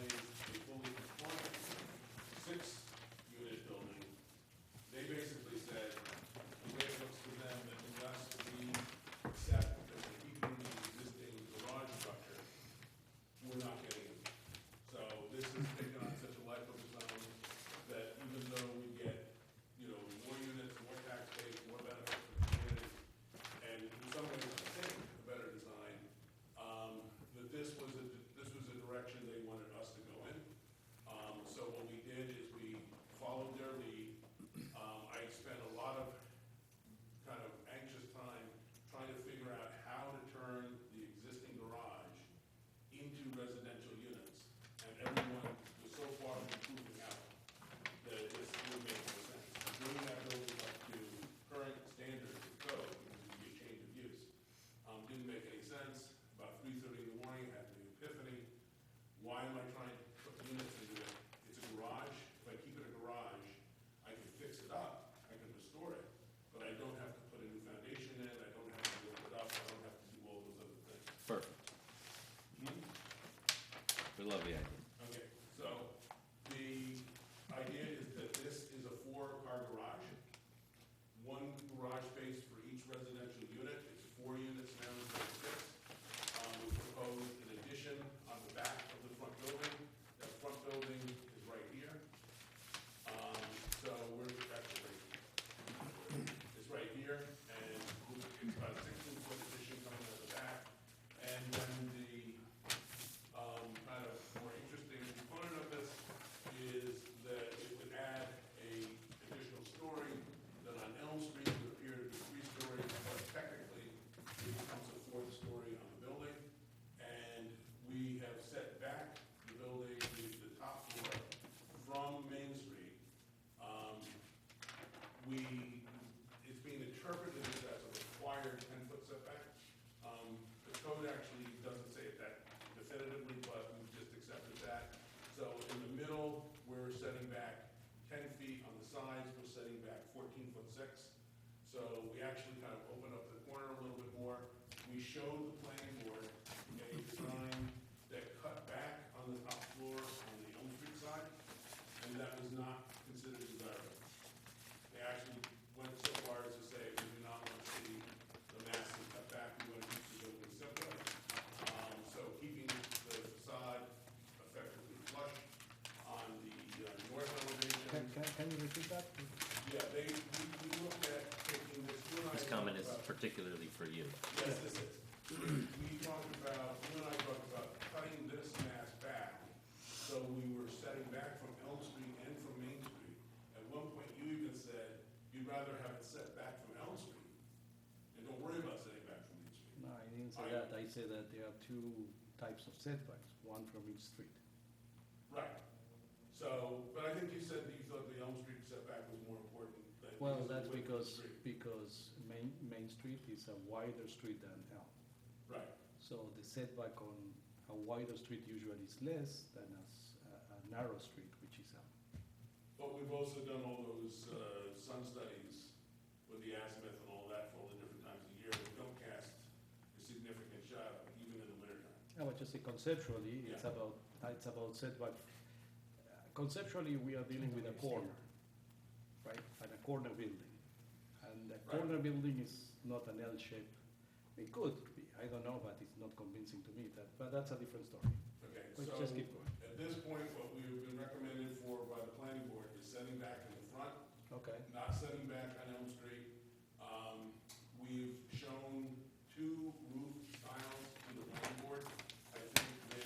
A: We love the idea.
G: Okay, so the idea is that this is a 4-car garage. One garage space for each residential unit. It's 4 units now instead of 6. We propose an addition on the back of the front building. That front building is right here. So we're actually right here. It's right here, and it's about a 16-foot addition coming out the back. And then the kind of more interesting component of this is that it would add a additional story that on Elm Street would appear to be 3 stories, but technically it becomes a 4th story on the building. And we have set back the building, the top floor, from Main Street. It's being interpreted as a required 10-foot setback. The code actually doesn't say it that definitively, but we've just accepted that. So in the middle, we're setting back 10 feet. On the sides, we're setting back 14'6". So we actually kind of open up the corner a little bit more. We showed the planning board a design that cut back on the top floor on the Elm Street side, and that was not considered desirable. They actually went so far as to say we do not want to see the massive cutback. We want to keep the building simpler. So keeping the facade effectively flush on the north elevation.
C: Can you repeat that?
G: Yeah, we looked at taking this. You and I
A: This comment is
G: talked about-
A: particularly for you.
G: Yes, this is. We talked about, you and I talked about cutting this mass back, so we were setting back from Elm Street and from Main Street. At one point, you even said you'd rather have it set back from Elm Street, and don't worry about setting back from Main Street.
C: No, I didn't say that. I said that there are 2 types of setbacks, one from each street.
G: Right. So, but I think you said that you thought the Elm Street setback was more important than.
C: Well,
G: the
C: that's
G: width of the
C: because
G: street.
C: Main Street is a wider street than Elm.
G: Right.
C: So the setback on a wider street usually is less than a narrow street, which is Elm.
G: But we've also done all those sun studies with the azimuth and all that for all the different times of year. We don't cast a significant shadow, even in the wintertime.
C: I would just say conceptually, it's
G: Yeah.
C: about setback. Conceptually, we are dealing with a corner, right, and a corner building. And a
G: Right.
C: corner building is not an L shape. It could be, I don't know, but it's not convincing to me, but that's a different story.
G: Okay,
C: Let's
G: so
C: just keep going.
G: at this point, what we've been recommended for by the planning board is setting back in the front,
C: Okay.
G: not setting back on Elm Street. We've shown 2 roof styles to the planning board. I think they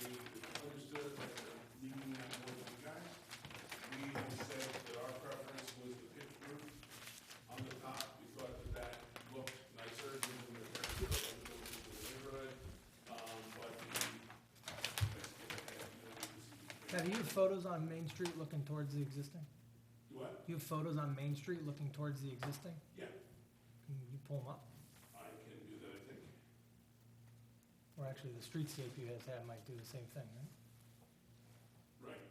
G: understood that they're leaving that more to you guys. We have said that our preference was the pitched roof on the top. We thought that looked nicer than the neighborhood.
B: Have you have photos on Main Street looking towards the existing?
G: Do what?
B: You have photos on Main Street looking towards the existing?
G: Yeah,
B: Can you pull them up?
G: I can do that, I think.
B: Or actually, the streetscape you guys have might do the same thing, right?
G: Right.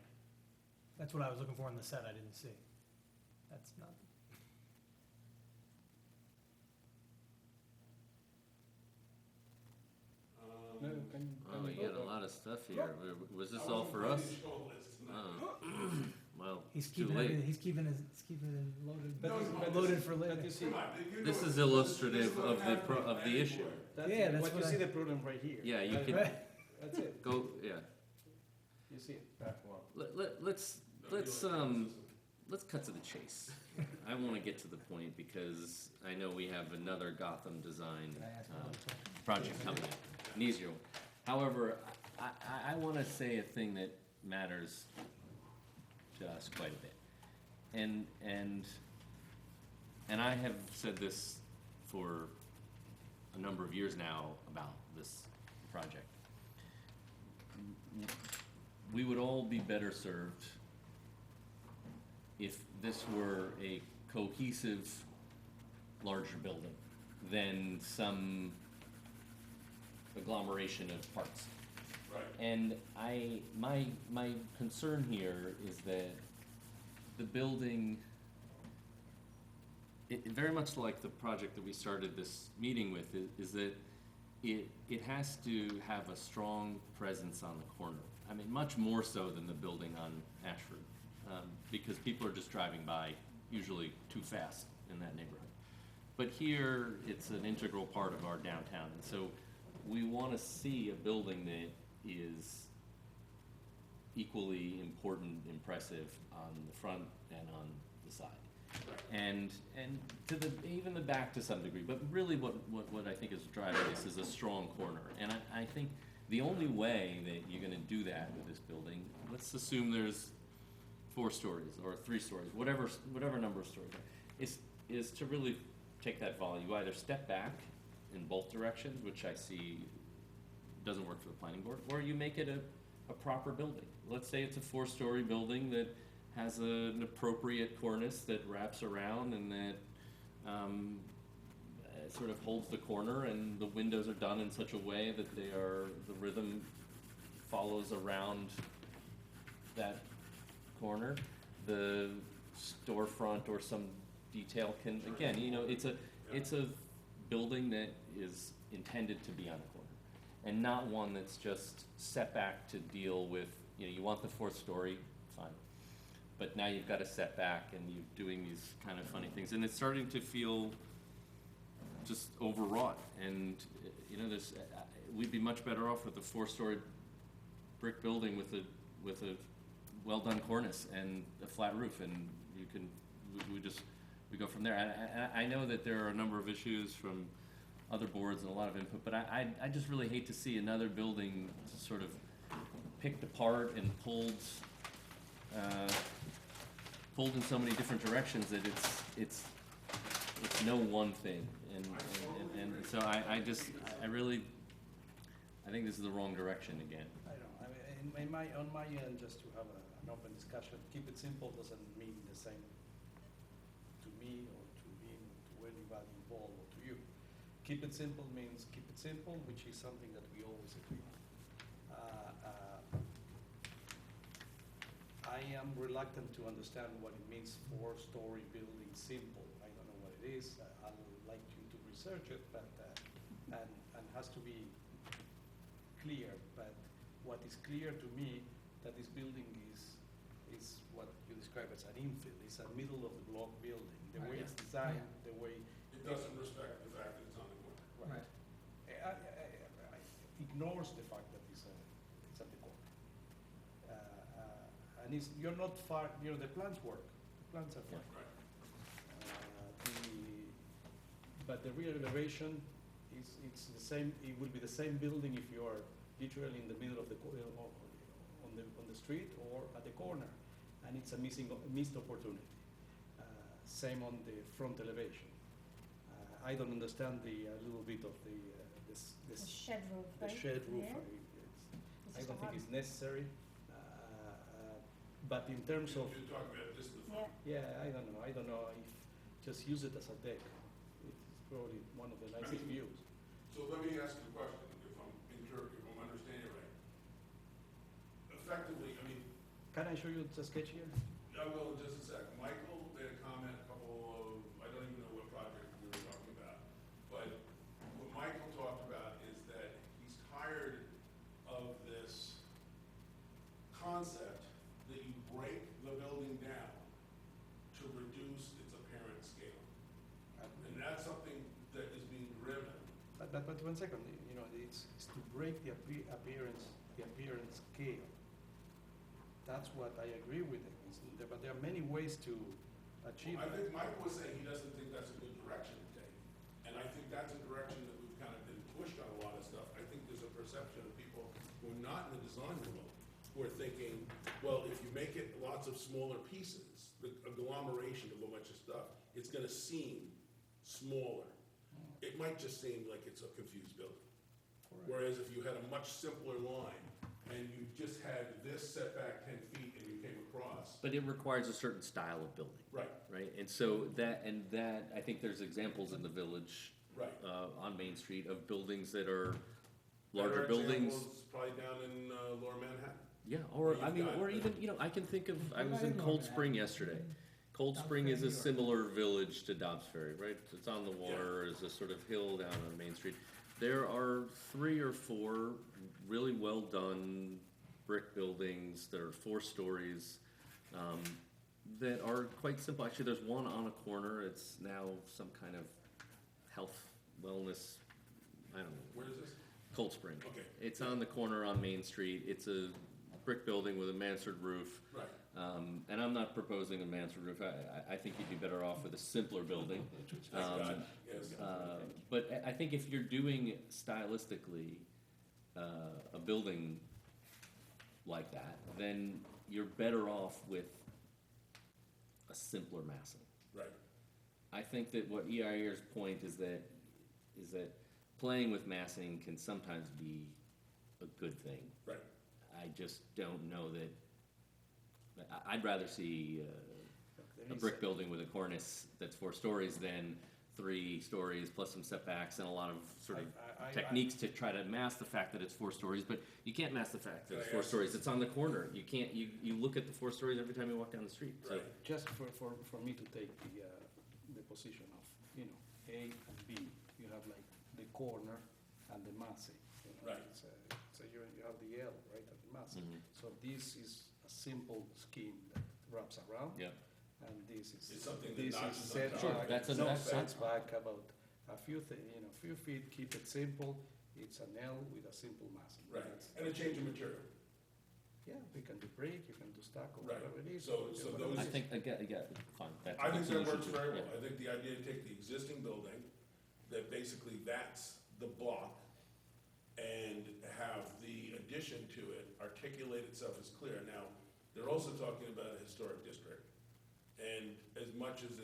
B: That's what I was looking for in the set I didn't see. That's not,
C: No, can
A: Oh, you
C: go
A: got a
C: there?
A: lot of stuff here. Was this all for us? Oh, well,
B: he's
A: too
B: keeping
A: late.
B: it, he's keeping it loaded,
C: But
G: No,
C: this-
G: no,
C: but
B: loaded
C: this-
B: for later.
C: But you see,
G: Come on, you know
A: This is
G: this
A: illustrative
G: would
A: of the
G: happen
A: pro-
G: with
A: of the
G: planning
A: issue.
G: board.
B: Yeah, that's
C: what
B: what
C: you see
B: I-
C: the problem right here.
A: Yeah, you
C: right?
A: can
C: That's it.
A: go, yeah.
C: You see it.
A: Let's
G: No,
A: let's
G: you know,
A: let's cut to the chase. I want to get to the point because I know we have another Gotham design
B: Can I ask one other question?
A: project coming up, an easier one. However, I want to say a thing that matters to us quite a bit. And I have said this for a number of years now about this project. We would all be better served if this were a cohesive, larger building than some agglomeration of parts.
G: Right.
A: And my concern here is that the building, it very much like the project that we started this meeting with, is that it has to have a strong presence on the corner. I mean, much more so than the building on Ashford, because people are just driving by, usually too fast in that neighborhood. But here, it's an integral part of our downtown, and so we want to see a building that is equally important, impressive on the front and on the side. And to even the back to some degree, but really what I think is driving this is a strong corner. And I think the only way that you're gonna do that with this building, let's assume there's 4 stories or 3 stories, whatever number of stories, is to really take that volume. You either step back in both directions, which I see doesn't work for the planning board, or you make it a proper building. Let's say it's a 4-story building that has an appropriate cornice that wraps around and that sort of holds the corner, and the windows are done in such a way that the rhythm follows around that corner. The storefront or some detail can, again, it's a building that is intended to be on a corner, and not one that's just set back to deal with, you want the 4th story, fine. But now you've got a setback and you're doing these kind of funny things, and it's starting to feel just overwrought. And we'd be much better off with a 4-story brick building with a well-done cornice and a flat roof, and we go from there. And I know that there are a number of issues from other boards and a lot of input, but I just really hate to see another building sort of picked apart and pulled in so many different directions that it's no one thing. And so I think this is the wrong direction again.
C: I don't know, on my end, just to have an open discussion, keep it simple doesn't mean the same to me or to him, to anybody involved or to you. Keep it simple means keep it simple, which is something that we always agree on. I am reluctant to understand what it means 4-story building simple. I don't know what it is. I'd like you to research it, but and has to be clear. But what is clear to me that this building is what you describe as an infill. It's a middle of the block building. The way it's designed, the way
G: It doesn't respect the fact that it's on the corner.
B: Right.
C: I ignores the fact that it's at the corner. And you're not far, the plans work. The plans are fine.
G: Right.
C: But the real elevation it's the same. It will be the same building if you are literally in the middle of on the street or at the corner, and it's a missed opportunity. Same on the front elevation. I don't understand a little bit of the
E: shed roof,
C: the
E: right?
C: shed roof.
E: Yeah.
C: I don't think it's necessary. But in terms of
G: You're talking about this in the front.
C: I don't know if just use it as a deck. It's probably one of the nicest views.
G: So let me ask you a question, if I'm understanding right. Effectively,
C: Can I show you the sketch here?
G: I will in just a sec. Michael made a comment a couple of, I don't even know what project we were talking about, but what Michael talked about is that he's tired of this concept that you break the building down to reduce its apparent scale. And that's something that is being driven.
C: But 1 second, it's to break the appearance scale. That's what I agree with him. But there are many ways to achieve
G: I
C: that.
G: think Michael was saying he doesn't think that's a good direction to take. And I think that's a direction that we've kind of been pushed on a lot of stuff. I think there's a perception of people who are not in the design world who are thinking, well, if you make it lots of smaller pieces, the agglomeration of a bunch of stuff, it's gonna seem smaller. It might just seem like it's a confused building.
C: Correct.
G: Whereas if you had a much simpler line and you just had this setback 10 feet and you came across.
A: But it requires a certain style of building.
G: Right,
A: Right, and so that, I think there's examples in the village,
G: right.
A: on Main Street of buildings that are
G: Better
A: larger buildings.
G: examples Probably down in Lower Manhattan.
A: Yeah, or, I
G: You've
A: mean,
G: got
A: or
G: the-
A: even, I can think of, I was
B: Right
A: in
B: in
A: Cold
B: North
A: Spring
B: Manhattan.
A: yesterday. Cold
B: Dobbs
A: Spring
B: Ferry,
A: is a
B: New York.
A: similar village to Dobbs Ferry, right? It's on the water, is a sort of hill down on Main Street. There are 3 or 4 really well-done brick buildings that are 4 stories, that are quite simple. Actually, there's one on a corner. It's now some kind of health, wellness, I don't know,
G: Where is this?
A: Cold Spring.
G: Okay.
A: It's on the corner on Main Street. It's a brick building with a mansard roof.
G: Right.
A: And I'm not proposing a mansard roof. I think you'd be better off with a simpler building.
G: Thank God, yes.
A: But I think if you're doing stylistically a building like that, then you're better off with a simpler massing.
G: Right.
A: I think that what EIR's point is that playing with massing can sometimes be a good thing.
G: Right.
A: I just don't know that. I'd rather see a brick building with a cornice that's 4 stories than 3 stories plus some setbacks and a lot of sort of techniques to try to mask the fact that it's 4 stories. But you can't mask the fact that it's 4 stories. It's on the corner. You can't. You look at the 4 stories every time you walk down the street. So.
G: Right.
C: Just for me to take the position of, you know, A and B, you have like the corner and the massing. You know,
G: Right.
C: So you have the L, right, at the massing.
A: Mhm.
C: So this is a simple scheme that wraps around.
A: Yeah.
C: And this is.
G: It's something that
C: this
G: notches
C: is
G: on
C: set
G: top.
A: Sure,
C: back,
A: that's a-
C: no,
A: that's-
C: sets back about a few few feet, keep it simple. It's an L with a simple massing.
G: Right.
C: That's-
G: And a change of material.
C: Yeah, we can do brick, you can do stucco,
G: Right.
C: whatever it is.
G: So
C: whatever
G: those-
C: it
A: I
C: is.
A: think again, fine. That's a
G: I
A: good
G: think that
A: solution
G: works
A: too.
G: very
A: Yeah.
G: well. I think the idea to take the existing building, that basically that's the block, and have the addition to it articulate itself as clear. Now, they're also talking about a historic district, and as much as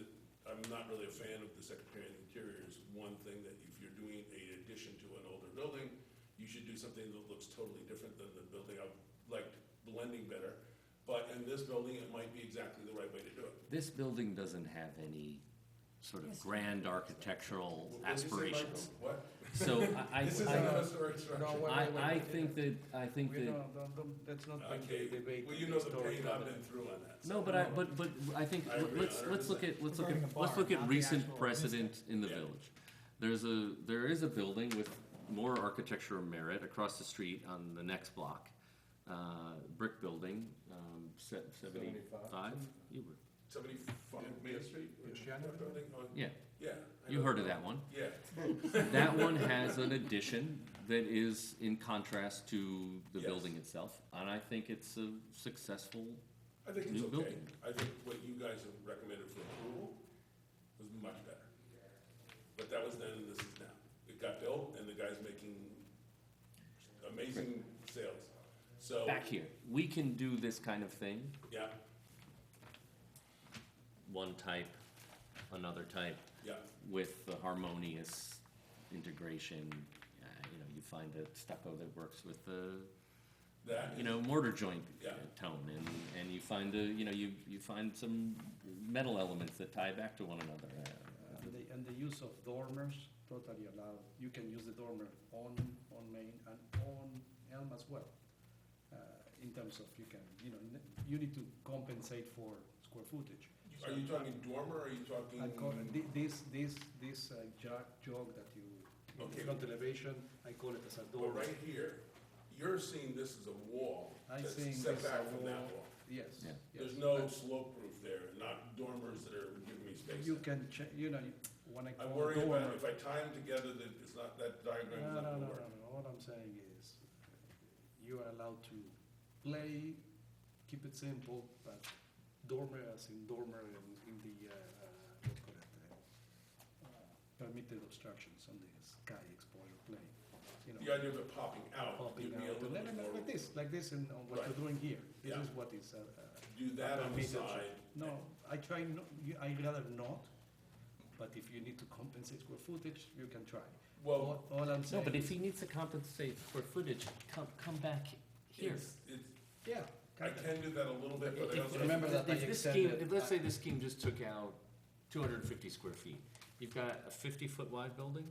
G: I'm not really a fan of the Secretary of the Interior's one thing that if you're doing an addition to an older building, you should do something that looks totally different than the building. I liked blending better, but in this building, it might be exactly the right way to do it.
A: This building doesn't have any sort of grand architectural
G: What did you say, Michael?
A: aspirations.
G: What?
A: So
G: This is not a historic structure.
C: No, wait,
A: I think that
C: Let's not
G: Okay,
C: debate.
G: well, you know the pain I've been through on that.
A: no, but I think
G: I agree
A: let's look at
B: 100%.
A: let's look at
B: Not the
A: recent
B: actual
A: precedent in the
G: Yeah.
A: village. There is a building with more architectural merit across the street on the next block, brick building, 75. You were
G: 75 Main Street? That building? Oh,
A: yeah.
G: Yeah. I
A: You
G: know
A: heard
G: that
A: of that one.
G: Yeah,
A: That one has an addition that is in contrast to the
G: Yes.
A: building itself, and I think it's a successful.
G: I think it's
A: New
G: okay.
A: building.
G: I think what you guys have recommended for approval was much better. But that was then and this is now. It got built and the guy's making amazing sales. So,
A: Back here, we can do this kind of thing,
G: yeah,
A: one type, another type,
G: yeah,
A: with the harmonious integration. You find a stucco that works with the,
G: that.
A: mortar joint
G: Yeah.
A: tone, and you find you find some metal elements that tie back to one another.
C: And the use of dormers, totally allowed. You can use the dormer on Main and on Elm as well. In terms of you need to compensate for square footage.
G: Are you talking dormer or are you talking?
C: I call it, this jog that you,
G: Okay.
C: front elevation, I call it as a
G: But
C: dormer.
G: right here, you're seeing this as a wall
C: I'm
G: that's
C: seeing
G: set
C: this
G: back
C: a
G: from that
C: wall.
G: wall.
C: Yes.
A: Yeah.
G: There's
C: yes.
G: no
C: But
G: slope roof there, not dormers that are giving me space.
C: You can, when I
G: I'm
C: call
G: worried
C: dormer.
G: about if I tie them together, that it's not, that diagram's
C: No,
G: not
C: no,
G: gonna
C: no,
G: work.
C: no, no, what I'm saying is, you are allowed to play, keep it simple, but dormer as in dormer in the, what call it, permitted obstructions on the sky exposure plane.
G: The idea of it popping out,
C: Popping
G: give me a
C: out,
G: little
C: no,
G: bit
C: no,
G: more.
C: like this, and on what
G: Right.
C: you're doing here, this
G: Yeah.
C: is what is,
G: Do that on the
C: permitted.
G: side.
C: No, I try, I'd rather not, but if you need to compensate square footage, you can try.
G: Well,
C: All I'm
A: No,
C: saying.
A: but if he needs to compensate for footage, come back here.
G: it's,
C: Yeah.
G: I can do that a little bit, but I also.
C: Remember that I
A: If this scheme,
C: extended-
A: if let's say this scheme just took out 250 square feet, you've got a 50-foot wide building.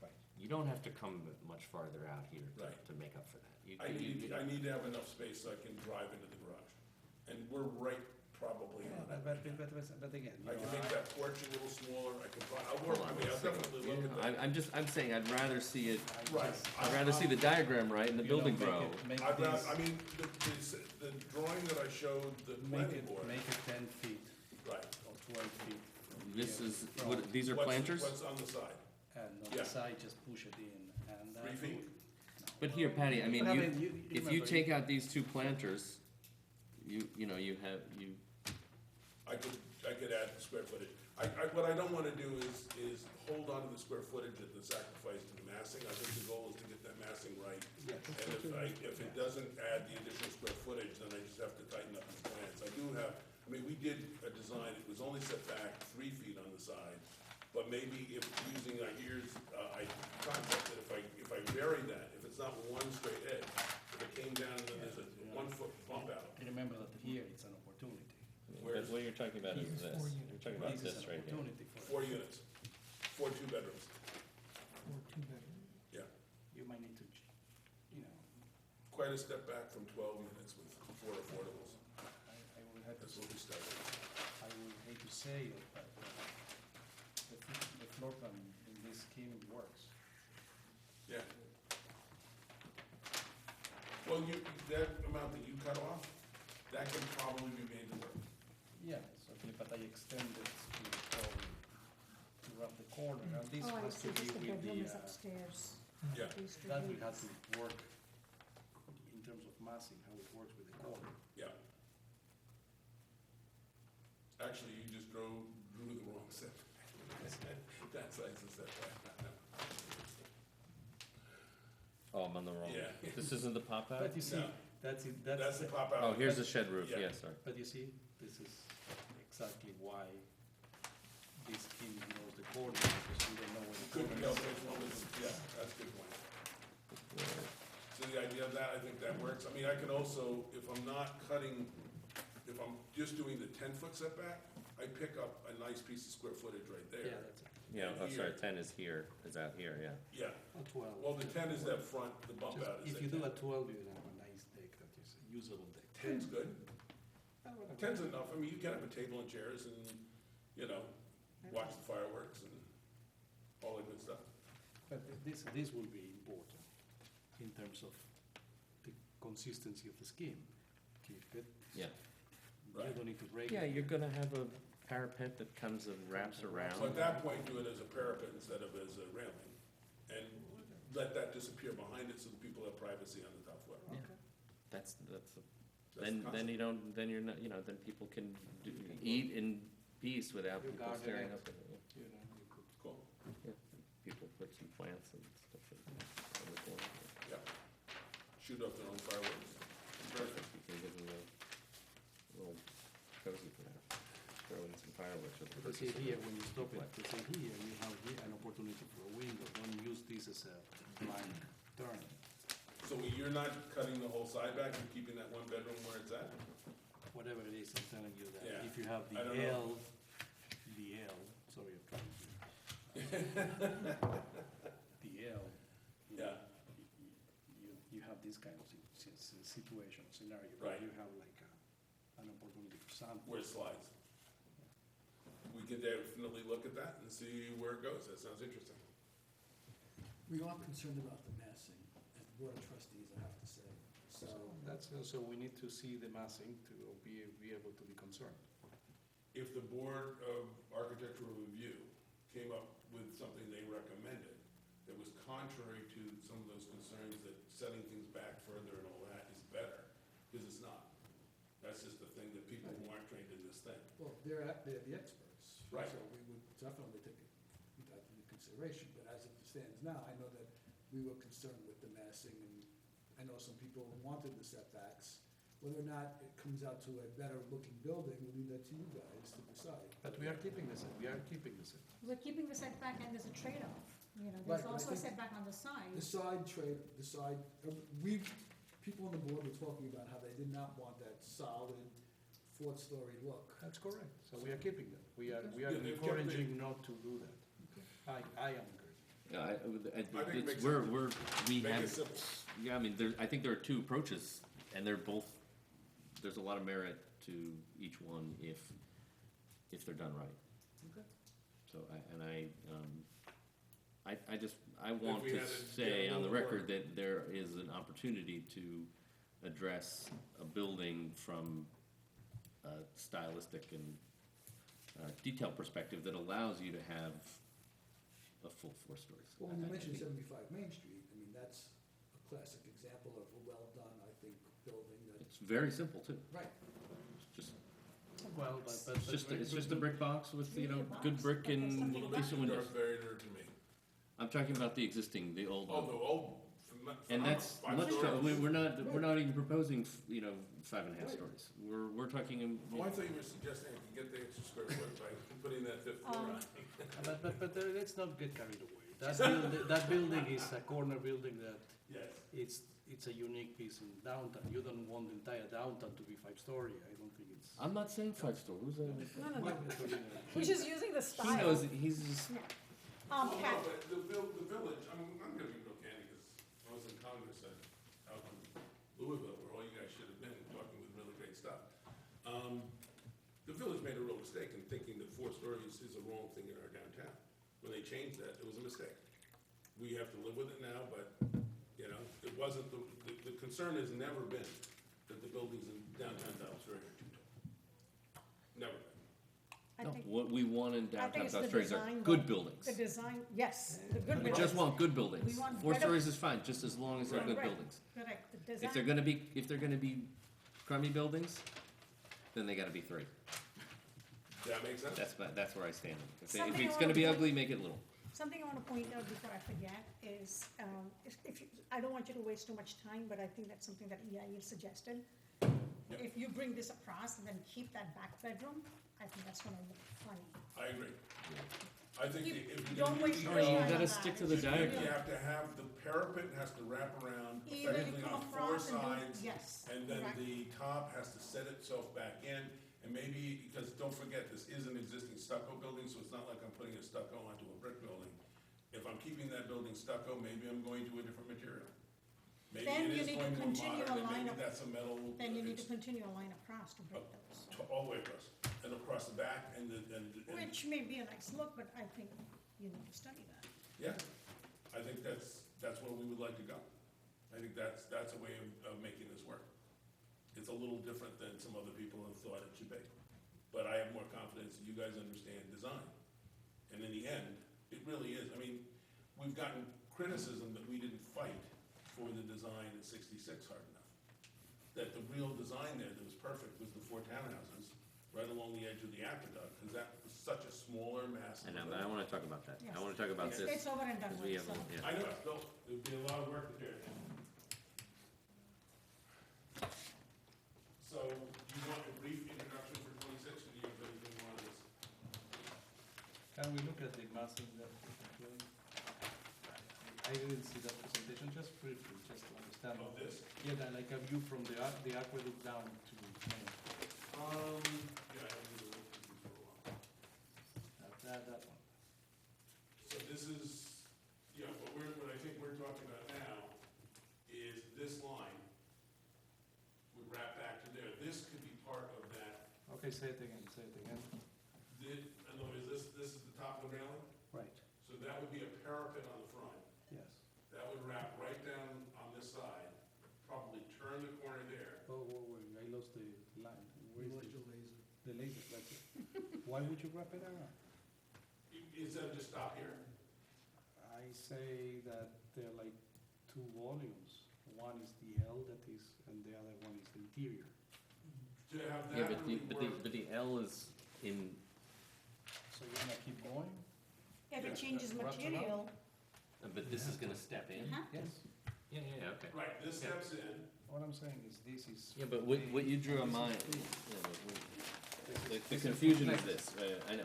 C: Right.
A: You don't have to come much farther out here
G: Right.
A: to make up for that.
G: I need to have enough space so I can drive into the garage. And we're right probably
C: Yeah,
G: on it.
C: but again, you
G: I
C: know,
G: can make that porch a little smaller, I'll work, I mean, I'll definitely look at that.
A: I'm saying I'd rather see it,
G: Right.
A: I'd rather see the diagram right and the
C: you know,
A: building
C: make
A: grow.
C: it- Make
G: I'd rather,
C: this,
G: I mean, the drawing that I showed the
C: make
G: planning
C: it,
G: board,
C: make it 10 feet
G: right.
C: or 12 feet. from
A: This
C: here
A: is,
C: from-
A: what, these are
G: What's-
A: planters?
G: What's on the side?
C: And on
G: Yeah.
C: the side, just push it in, and that
G: 3 feet?
C: would-
A: But here, Patty, I mean,
C: But I
A: you,
C: mean,
A: if you
C: remember,
A: take out these two planters, you know, you have,
G: I could add the square footage. What I don't wanna do is hold on to the square footage at the sacrifice to the massing. I think the goal is to get that massing right.
C: Yes.
G: And if it doesn't add the additional square footage, then I just have to tighten up the plans. I do have, I mean, we did a design, it was only set back 3 feet on the side, but maybe if using our ears, I concept that if I vary that, if it's not one straight edge, if it came down and then there's a 1 foot bump out,
C: Remember that here, it's an opportunity.
A: but what you're talking about is
B: Here's
A: this,
B: 4
A: you're talking about
C: This is
A: this
C: an
A: right here.
C: opportunity for,
G: 4 units, 4 2-bedrooms,
B: Or 2 bedroom.
G: yeah.
C: you might need to, you know,
G: Quite a step back from 12 units with 4 affordables.
C: I would have to,
G: That's what we started.
C: I would hate to say it, but the floor plan in this scheme works.
G: Yeah. Well, that amount that you cut off, that can probably be made to work.
C: Yes, okay, but I extended to probably to wrap the corner, and this
E: Oh, I
C: has
E: see,
C: to be
E: just the
C: with
E: bedroom
C: the,
E: is upstairs.
G: Yeah.
E: These two
C: that we
E: units.
C: have to work in terms of massing, how it works with the corner.
G: Yeah. Actually, you just drew the wrong setback. That side's the setback.
A: Oh, I'm on the wrong.
G: Yeah.
A: This isn't the pop out?
C: But you see,
G: No.
C: that's it,
G: That's
C: that's,
G: the pop out.
A: Oh, here's the shed roof,
G: Yeah.
A: yeah, sorry.
C: but you see, this is exactly why this scheme ignores the corner, because we don't know where the
G: Couldn't
C: corner
G: go
C: is.
G: which one was, yeah, that's a good point. So the idea of that, I think that works. I mean, I can also, if I'm not cutting, if I'm just doing the 10-foot setback, I pick up a nice piece of square footage right
C: Yeah,
G: there.
C: that's it.
A: Yeah,
G: And
A: oh, sorry,
G: here.
A: 10 is here, is out here, yeah.
G: Yeah,
C: Or 12.
G: well, the 10 is that front, the bump
C: Just
G: out is
C: if
G: that
C: you do
G: 10.
C: a 12, you have a nice deck that is a usable deck.
G: 10's good.
C: Oh, well,
G: 10's enough. I mean, you can have a table and chairs and, you know, watch the fireworks and all that good stuff.
C: But this will be important in terms of the consistency of the scheme. Keep it.
A: Yeah.
C: You
G: Right.
C: don't need to break
A: Yeah,
C: it.
A: you're gonna have a parapet that comes and wraps around.
G: So at that point, do it as a parapet instead of as a railing. And let that disappear behind it so the people have privacy on the top floor.
A: Yeah.
C: Okay.
A: That's,
G: That's the
A: then
G: concept.
A: you don't, then you're not, you know, then people can eat in peace without
C: You
A: people
C: garden
A: staring
C: it.
A: up at it.
C: You know, you could
G: Cool,
A: People put some plants and stuff in the corner.
G: yeah. Shoot off their own fireworks. Perfect.
A: You can give them a little cozy for that. Throw in some fireworks with the
C: But you see
A: purchase of
C: here,
A: it.
C: when you stop it, you see here, you have here an opportunity for a window. Don't use this as a blind turn.
G: So you're not cutting the whole side back, you're keeping that 1 bedroom where it's at?
C: Whatever it is, I'm telling you that
G: Yeah.
C: if you have
G: I don't know.
C: Sorry, I'm trying to. The L.
G: Yeah.
C: You have this kind of situation, scenario, where
G: Right.
C: you have like an opportunity for something.
G: Where it slides. We can definitely look at that and see where it goes. That sounds interesting.
J: We are concerned about the massing, as board of trustees, I have to say. So,
C: That's also, we need to see the massing to be able to be concerned.
G: If the Board of Architectural Review came up with something they recommended that was contrary to some of those concerns that setting things back further and all that is better, because it's not. That's just the thing that people who aren't trained in this thing.
J: well, they're the experts.
G: Right.
J: So we would definitely take that into consideration, but as it stands now, I know that we were concerned with the massing, and I know some people wanted the setbacks. Whether or not it comes out to a better looking building, we'll leave that to you guys to decide.
C: But we are keeping this,
E: We're keeping the setback and there's a trade-off, you know,
J: Right,
E: there's
J: but I
E: also a
J: think
E: setback on the side.
J: The side, people on the board were talking about how they did not want that solid 4th-story look.
C: That's correct. So we are keeping that. We are
G: Yeah, they've kept it-
C: encouraging not to do that. I am encouraging.
A: Yeah,
G: think it makes
A: we
G: Make it
A: have,
G: simple.
A: yeah, I mean, I think there are two approaches, and they're both, there's a lot of merit to each one if they're done right.
J: Okay.
A: So, I want
G: we
A: to
G: had to
A: say
G: get a
A: on the
G: little
A: record that there is an opportunity to address a building from a stylistic and detail perspective that allows you to have a full 4 stories.
J: Well, when you
A: I
J: mentioned
A: think-
J: 75 Main Street, I mean, that's a classic example of a well-done, I think, building that,
A: It's very simple too.
J: right.
A: It's just,
C: Well, but.
A: it's just a brick box with,
E: Really a
A: good
E: box,
A: brick
E: but there's
A: and
E: something
G: Little
A: decent
G: bit
A: windows.
G: Darth Vader to me.
A: I'm talking about the existing, the old
G: Oh,
A: one.
G: the old.
A: And that's much, we're not even proposing, 5.5 stories. We're talking,
G: Oh, I thought you were suggesting I could get the extra square foot by putting that 5th floor on.
C: But let's not get carried away. That building is a corner building that
G: Yes.
C: it's a unique piece in downtown. You don't want the entire downtown to be 5-story. I don't think it's.
A: I'm not saying 5 story. Who's that?
E: No. He's just using the
A: He
E: style.
A: knows, he's just,
G: Well,
E: Kat,
G: no, but the village, I'm gonna be real candid, because I was in Congress out in Louisville, where all you guys should have been, talking with really great stuff. The village made a real mistake in thinking that 4 stories is a wrong thing in our downtown. When they changed that, it was a mistake. We have to live with it now, but, it wasn't, the concern has never been that the buildings in downtown Dallas are too tall. Never been.
E: I
A: no,
E: think,
A: what we want in
E: I think
A: downtown
E: it's the
A: South Springs are
E: design
A: good
E: though.
A: buildings.
E: the design, yes, the good
A: We
E: buildings.
A: just want good buildings.
E: We want
A: 4
E: better-
A: stories is fine, just as long as they're good
E: Right.
A: buildings.
E: Correct, the
A: If they're
E: design,
A: gonna be crummy buildings, then they gotta be 3.
G: That makes sense?
A: That's where I stand. If
E: Something
A: it's
E: I
A: gonna be
E: wanna-
A: ugly, make it little.
E: something I wanna point out before I forget is, if you, I don't want you to waste too much time, but I think that's something that EIE suggested.
G: Yep.
E: If you bring this across and then keep that back bedroom, I think that's gonna look funny.
G: I agree. I think
E: Keep-
G: if you
E: don't waste
A: Oh,
E: your
A: you
E: time on
A: gotta
E: that.
A: stick to the
E: It's really-
A: diagram.
G: You have to have, the parapet has to wrap around
E: Either you
G: effectively
E: come
G: on 4
E: across and do,
G: sides,
E: yes,
G: and then
E: correct.
G: the top has to set itself back in, and maybe, because don't forget, this is an existing stucco building, so it's not like I'm putting a stucco onto a brick building. If I'm keeping that building stucco, maybe I'm going to a different material. Maybe
E: Then
G: it
E: you
G: is
E: need to
G: going to a
E: continue
G: modern,
E: a
G: and
E: line
G: maybe
E: of-
G: that's a metal.
E: Then you need to
G: it's
E: continue a line across to break those,
G: all the way across, and across the back, and
E: which may be a nice look, but I think you need to study that.
G: yeah, I think that's where we would like to go. I think that's a way of making this work. It's a little different than some other people have thought it should be. But I have more confidence that you guys understand design. And in the end, it really is, I mean, we've gotten criticism that we didn't fight for the design at 66 hard enough. That the real design there that was perfect was the 4 townhouses right along the edge of the aqueduct, because that was such a smaller mass.
A: I know, but I wanna talk about that.
E: Yes.
A: I wanna talk about
E: It's-
A: this.
E: It's over and done
A: 'Cause we
E: with,
A: have,
E: so.
A: yeah.
G: I know, still, it'd be a lot of work to do. So, do you want a brief introduction for 26, or do you have anything you want to this?
C: Can we look at the massing that we're doing? I didn't see that presentation, just briefly, just to understand.
G: Of this?
C: Yeah, like a view from the aqueduct down to Main.
G: Yeah, I haven't really looked at these for a while.
C: That one.
G: So this is, yeah, what I think we're talking about now is this line would wrap back to there. This could be part of that.
C: Okay, say it again, say it again.
G: In other words, this is the top of the railing,
C: Right,
G: so that would be a parapet on the front.
C: yes.
G: That would wrap right down on this side, probably turn the corner there.
C: Oh, wait, I lost the line. Where
J: You
C: is
J: lost
C: the,
J: your laser.
C: the laser, right there. Why would you wrap it around?
G: Instead of just stop here.
C: I say that there are like 2 volumes. One is the L that is, and the other one is the interior.
G: To have
A: Yeah,
G: that really work.
A: but the L is in,
C: So you're gonna keep going?
E: If
G: Yeah,
E: it changes
C: wraps around.
E: material,
A: but this is gonna step in?
E: uh-huh.
C: Yes.
A: Yeah, okay.
G: Right, this steps in.
C: What I'm saying is this is.
A: Yeah, but what you drew on
C: This is
A: mine,
C: three.
A: yeah,
C: This
A: the
C: is
A: confusion is
C: duplex.
A: this, I know,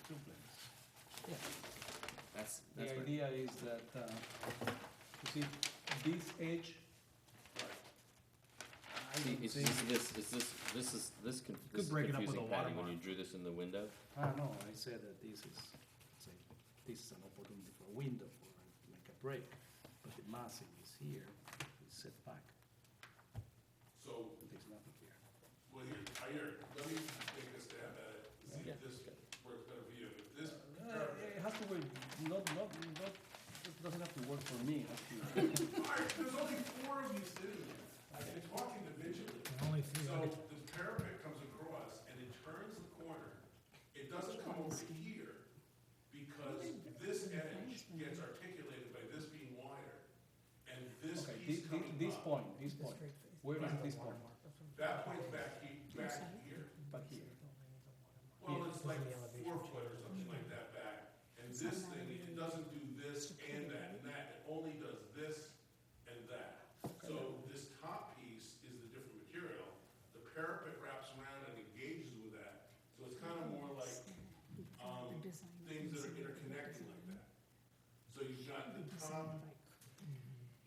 C: Two planes.
A: that's
C: The
A: right.
C: idea is that, you see, this edge. I
A: See,
C: don't
A: it's
C: think,
A: just this
B: Could break it up with a
A: confusing, Patty, when
B: watermark.
A: you drew this in the window.
C: no, I said that this is, say, this is an opportunity for a window, for like a break. But the massing is here, it's set back,
G: So,
C: there's nothing here.
G: well, here, let me take a stab at it, to see if this works better for you. If this
C: It has to work, it doesn't have to work for me, it has to.
G: All right, there's only 4 of you sitting there, and you're talking individually.
B: Only three.
G: So the parapet comes across and it turns the corner. It doesn't come over here because this edge gets articulated by this being wider. And this
C: Okay,
G: piece coming
C: this
G: up,
C: point, where is this point?
G: that point's back here.
C: Back here.
G: Well, it's like 4 foot or something like that back. And this thing, it doesn't do this and that and that. It only does this and that. So this top piece is the different material. The parapet wraps around and engages with that. So it's kind of more like things that are interconnecting like that. So you've got the top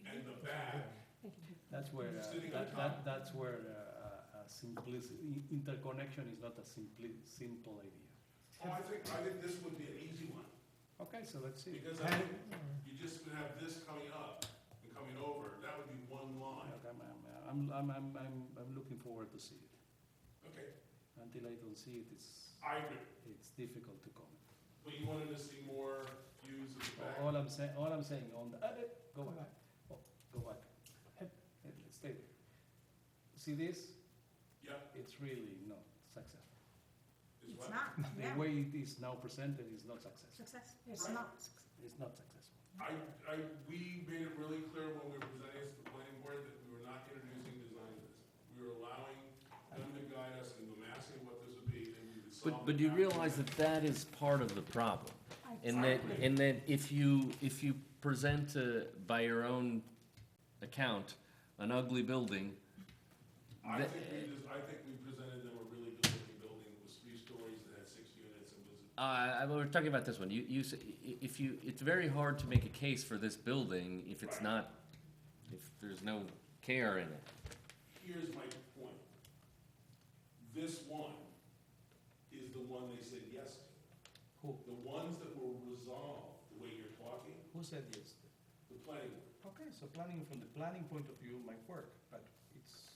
G: and the back.
C: That's where,
G: Sitting on top.
C: that's where interconnection is not a simple idea.
G: Oh, I think this would be an easy one.
C: Okay, so let's see.
G: Because I think you just would have this coming up and coming over. That would be one line.
C: I'm looking forward to see it.
G: Okay,
C: Until I don't see it,
G: I agree.
C: it's difficult to comment.
G: But you wanted to see more views of the back?
C: All I'm saying on the, go back, go back. Stay there. See this?
G: Yep,
C: It's really not successful.
G: is
E: It's
G: what?
E: not,
C: The
E: yeah,
C: way it is now presented is not successful.
E: success, it's
G: Right.
E: not.
C: It's not successful.
G: We made it really clear when we were presenting this to the planning board that we were not introducing design to this. We were allowing them to guide us in the massing of what this would be, and we would solve.
A: But you realize that that is part of the problem.
G: Exactly.
A: In that if you present by your own account, an ugly building,
G: I
A: that-
G: think we presented them a really good looking building. It was 3 stories that had 6 units and was,
A: we're talking about this one. It's very hard to make a case for this building if it's not, if there's no care in it.
G: here's my point. This one is the one they said yes to.
C: Who?
G: The ones that were resolved, the way you're talking,
C: Who said yes?
G: the planning board.
C: Okay, so planning, from the planning point of view, might work, but it's,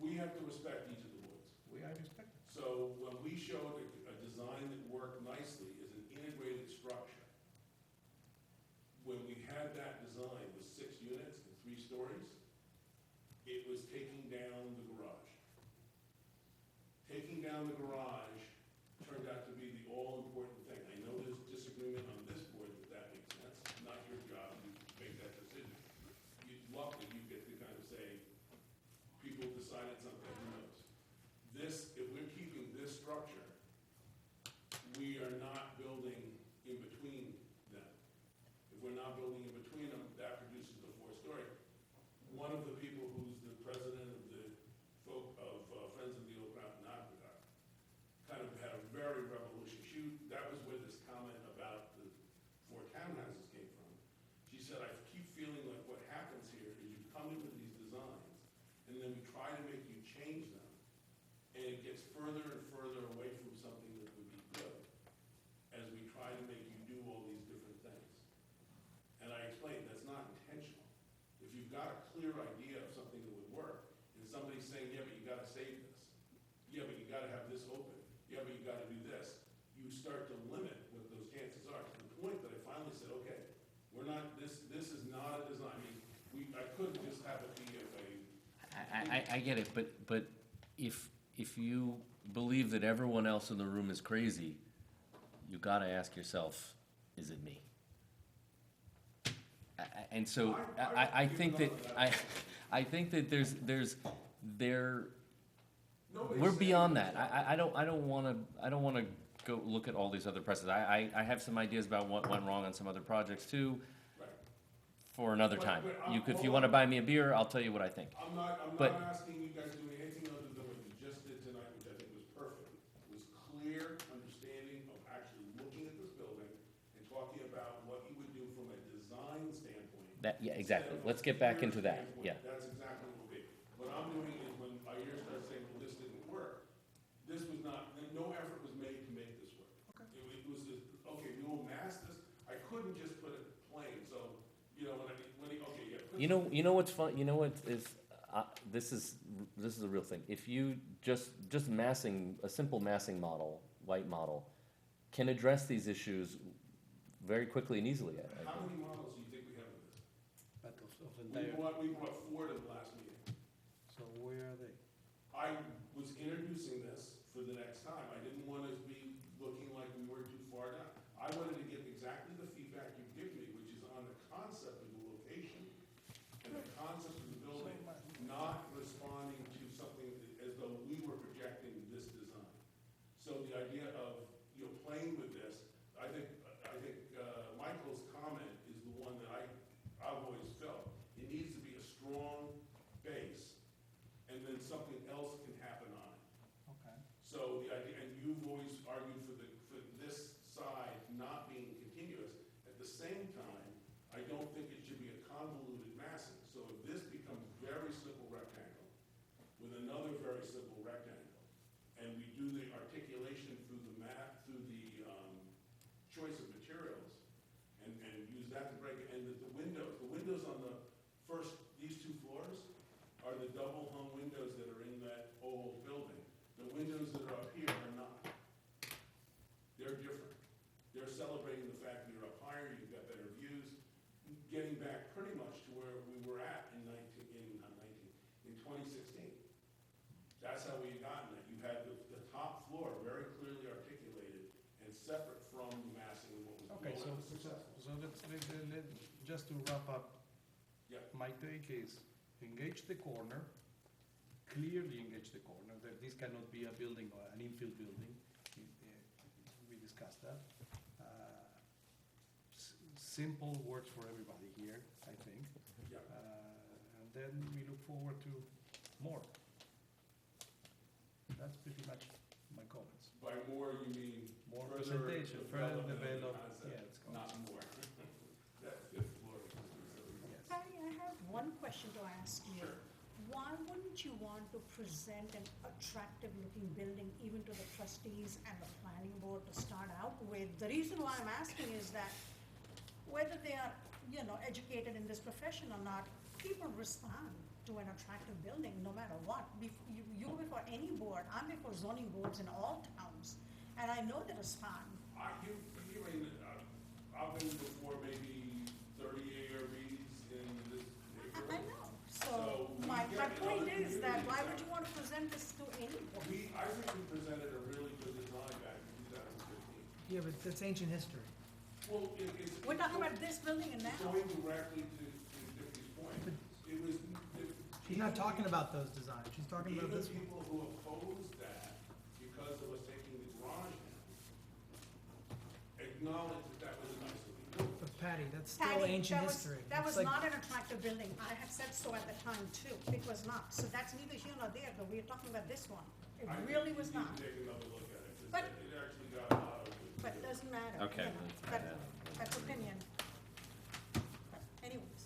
G: We have to respect each of the boards.
C: I respect it.
G: So when we showed a design that worked nicely as an integrated structure, when we had that design with 6 units and 3 stories, it was taking down the garage. Taking down the garage turned out to be the all-important thing. I know there's disagreement on this board that that makes sense. Not your job, you make that decision. Luckily, you get to kind of say, people decided something, who knows? This, if we're keeping this structure, we are not building in between them. If we're not building in between them, that produces the 4-story. One of the people who's the president of the Friends of the Old Mountain Aqueduct kind of had a very revolution. That was where this comment about the 4 townhouses came from. She said, I keep feeling like what happens here is you come in with these designs, and then we try to make you change them, and it gets further and further away from something that would be good, as we try to make you do all these different things. And I explained, that's not intentional. If you've got a clear idea of something that would work, and somebody's saying, yeah, but you gotta save this, yeah, but you gotta have this open, yeah, but you gotta do this, you start to limit what those chances are, to the point that I finally said, okay, we're not, this is not a design, I mean, I couldn't just have it be
A: I get it, but if you believe that everyone else in the room is crazy, you gotta ask yourself, is it me? And so I think that I think that we're beyond that. I don't wanna go look at all these other precedents. I have some ideas about what went wrong on some other projects too,
G: right.
A: for another time.
G: But
A: If you wanna buy me a beer, I'll tell you what I think.
G: I'm not
A: But-
G: asking you guys to do anything other than what you just did tonight, which I think was perfect. Was clear understanding of actually looking at this building and talking about what you would do from a design standpoint.
A: Yeah, exactly.
G: instead of a
A: Let's get back
G: clear
A: into that,
G: standpoint.
A: yeah.
G: That's exactly what we'll be. What I'm doing is when I hear start saying, well, this didn't work, this was not, no effort was made to make this work.
C: Okay.
G: It was just, okay, we will mass this. I couldn't just put it plain, so, you know, okay, yeah. put
A: You know what's fun, you know what is, this is a real thing. If you just massing, a simple massing model, white model, can address these issues very quickly and easily, I
G: How
A: think.
G: many models do you think we have of this?
C: But of the
G: We
C: entire,
G: brought 4 to the last meeting.
C: so where are they?
G: I was introducing this for the next time. I didn't want to be looking like we were too far down. I wanted to get exactly the feedback you've given me, which is on the concept of the location and the concept of the building, not responding to something as though we were projecting this design. So the idea of, playing with this, I think Michael's comment is the one that I've always felt. It needs to be a strong base, and then something else can happen on it.
C: Okay.
G: So the idea, and you've always argued for this side not being continuous. At the same time, I don't think it should be a convoluted massing. So if this becomes very simple rectangle with another very simple rectangle, and we do the articulation through the choice of materials, and use that to break it, and the windows on the first, these 2 floors are the double hung windows that are in that old building. The windows that are up here are not. They're different. They're celebrating the fact that you're up higher, you've got better views, getting back pretty much to where we were at in 2016. That's how we had gotten it. You had the top floor very clearly articulated and separate from the massing and what was
C: Okay, so,
G: successful.
C: so just to wrap up.
G: Yeah.
C: My take is engage the corner, clearly engage the corner, that this cannot be a building or an infill building. We discussed that. Simple works for everybody here, I think.
G: Yeah.
C: And then we look forward to more. That's pretty much my comments.
G: By more, you mean
C: More
G: further
C: presentation, further
G: development of the
C: develop,
G: concept,
C: yeah, it's going.
G: not more. That's 5th floor.
C: Yes.
E: Patty, I have one question to ask you.
G: Sure.
E: Why wouldn't you want to present an attractive-looking building even to the trustees and the planning board to start out with? The reason why I'm asking is that whether they are, educated in this profession or not, people respond to an attractive building no matter what. You go before any board, I'm before zoning boards in all towns, and I know they respond.
G: I've been before maybe 30 ARBs in this
E: I
G: neighborhood.
E: know.
G: So
E: So
G: we
E: my
G: get it.
E: point
G: Other
E: is that why
G: communities
E: would you want to present this to any board?
G: I think we presented a really good design back in 2015.
B: Yeah, but that's ancient history.
G: Well, it's.
E: We're talking about this building and
G: It's
E: now.
G: going directly to Dippy's point. It was.
B: She's not talking about those designs, she's talking about
G: Even
B: this one.
G: people who opposed that because of us taking the garage down acknowledged that was a nice looking building.
B: But Patty, that's still
E: Patty,
B: ancient
E: that was-
B: history.
E: That
B: It's
E: was
B: like-
E: not an attractive building. I had said so at the time too. It was not. So that's neither here nor there, but we're talking about this one. It
G: I think
E: really
G: you
E: was
G: need
E: not.
G: to take another look at it,
E: But-
G: because it actually got a lot of.
E: But it doesn't matter.
A: Okay,
E: That's opinion. But anyways,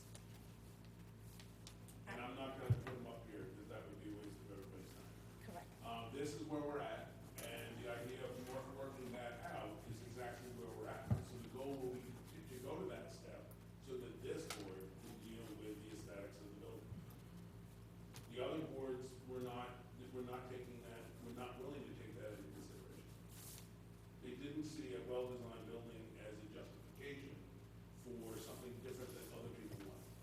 G: And I'm not gonna put them up here, because that would be a waste of everybody's time.
E: correct.
G: This is where we're at, and the idea of working that out is exactly where we're at. So the goal will be to go to that step, so that this board can deal with the aesthetics of the building. The other boards, we're not taking that, we're not willing to take that into consideration. They didn't see a well-designed building as a justification for something different that other people wanted.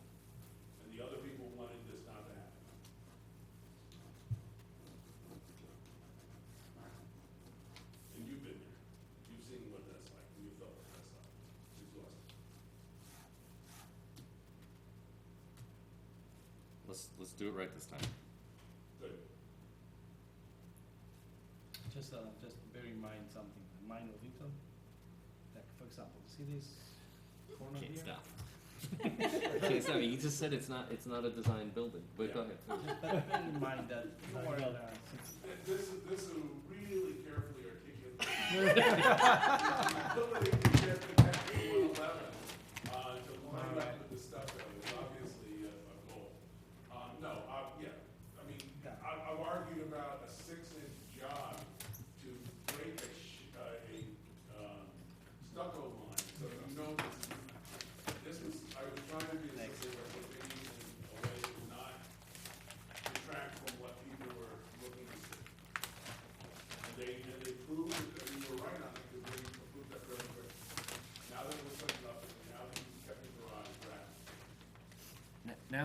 G: And the other people wanted this not to happen. And you've been there. You've seen what that's like, and you felt what that's like. It's exhausting.
A: Let's do it right this time.
G: Good.
C: Just bear in mind something, mind of Ito. Like, for example, see this corner here?
A: Can't stop. Can't stop. You just said it's not a design building, but go ahead.
C: Just bear in mind that you are, since
G: This is really carefully articulated. The ability to get the technical 111, to line up with the stuff that was obviously a goal. Yeah, I mean, I've argued about a 6-inch job to break a stucco line, so you know this was, I was trying to be as simple as what they use in a way to not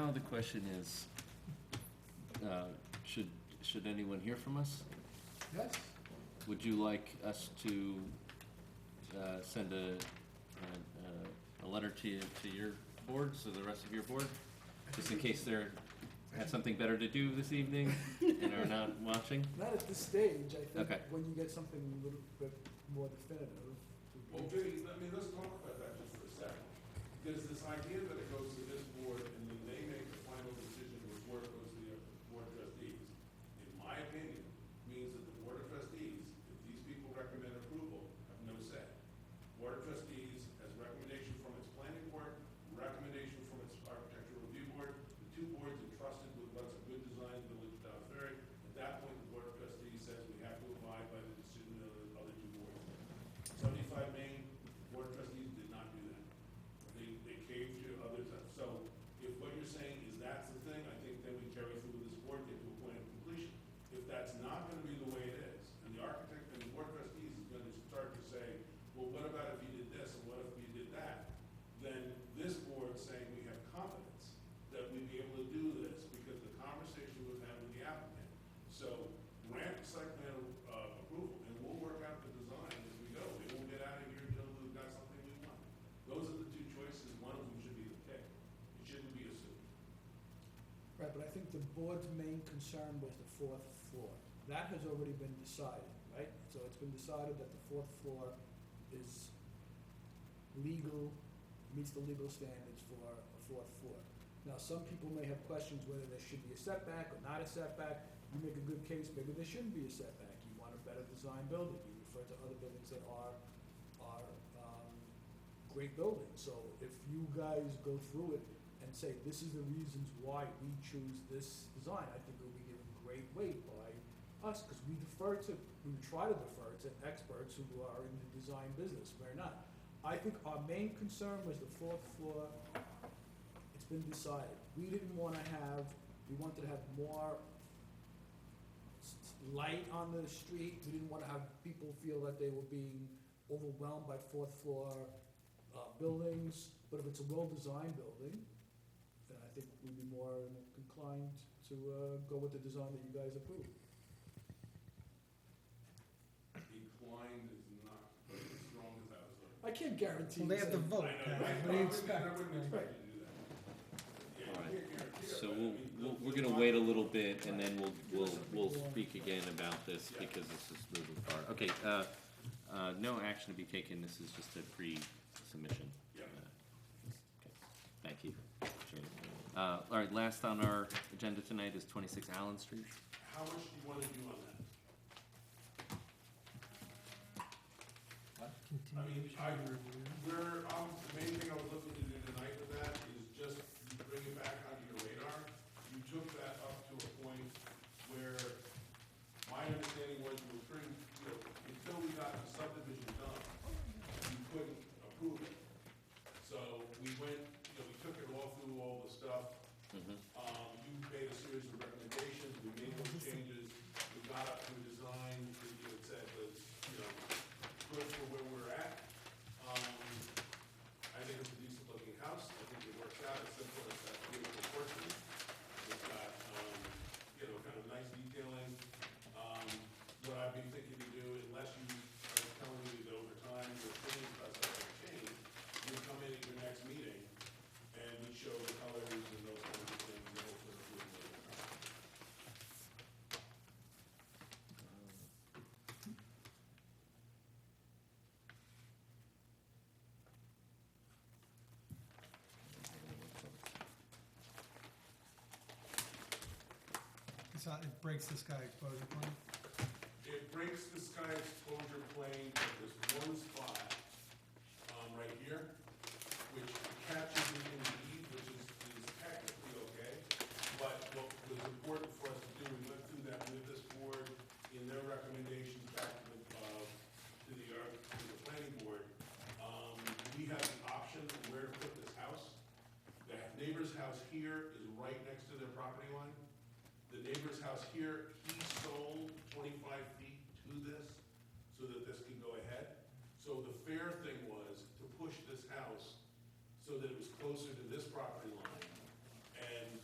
A: now the question is, should anyone hear from us?
J: Yes?
A: Would you like us to send a letter to your board, so the rest of your board, just in case they're, have something better to do this evening and are not watching?
J: Not at this stage, I think,
A: Okay.
J: when you get something a little bit more definitive.
G: Well, Vinnie, let's talk about that just for a second. There's this idea that it goes to this board and then they make the final decision before it goes to the board of trustees. In my opinion, means that the board of trustees, if these people recommend approval, have no say. Board of trustees has recommendation from its planning board, recommendation from its architectural review board, the two boards entrusted with what's a good design in the village of Dobbs Ferry. At that point, the board of trustees says we have to abide by the decision of the other two boards. 75 Main, board of trustees did not do that. They caved to others. So if what you're saying is that's the thing, I think then we carry through with this board, get to a point of completion. If that's not gonna be the way it is, and the architect and the board of trustees is gonna start to say, well, what about if you did this and what if you did that? Then this board saying we have confidence that we'd be able to do this because the conversation was had with the applicant. So grant site plan approval and we'll work out the design as we go. We won't get out of here until we've got something we want. Those are the two choices. One of them should be the pick. It shouldn't be assumed.
J: Right, but I think the board's main concern was the fourth floor. That has already been decided, right? So it's been decided that the fourth floor is legal, meets the legal standards for a fourth floor. Now, some people may have questions whether there should be a setback or not a setback. You make a good case, maybe there shouldn't be a setback. You want a better designed building. You refer to other buildings that are great buildings. So if you guys go through it and say, this is the reasons why we choose this design, I think it will be given great weight by us, because we try to defer to experts who are in the design business. We're not. I think our main concern was the fourth floor. It's been decided. We wanted to have more light on the street. We didn't want to have people feel that they were being overwhelmed by fourth floor buildings. But if it's a well-designed building, then I think we'd be more inclined to go with the design that you guys approve.
G: Inclined is not as strong as that was.
J: I can't guarantee.
B: Well, they have to
J: saying-
B: vote.
G: I know, right?
B: What do you
G: I
B: expect?
G: wouldn't expect you to do that. Yeah,
A: All right.
G: you can't guarantee it,
A: So
G: but I mean,
A: we're gonna wait a little bit and then we'll speak again about this because this is moving forward. Okay, no action to be taken. This is just a pre-submission.
G: Yeah.
A: Okay, thank you. All right, last on our agenda tonight is 26 Allen Street.
G: How much do you want to do on that? I mean, the main thing I was looking to do tonight with that is just bring it back onto your radar. You took that up to a point where my understanding was you were pretty, until we got the subdivision done, you couldn't approve it. So we went, we took it all through all the stuff. You made a series of recommendations, we made those changes, we got up to a design that said was, good for where we're at. I think it's a decent looking house, I think it works out, it's simple, it's got beautiful porcelain, it's got, kind of nice detailing. What I'd be thinking to do, unless you are telling me that over time your opinions about something change, you come in at your next meeting and we show the colors and those kinds of things, and hopefully approve it over time.
B: So it breaks the sky exposure plan.
G: It breaks the sky exposure plane at this one spot, right here, which catches it in the eve, which is technically okay. But what was important for us to do, we went through that with this board in their recommendations back to the planning board. We have the option of where to put this house. The neighbor's house here is right next to their property line. The neighbor's house here, he sold 25 feet to this so that this can go ahead. So the fair thing was to push this house so that it was closer to this property line. And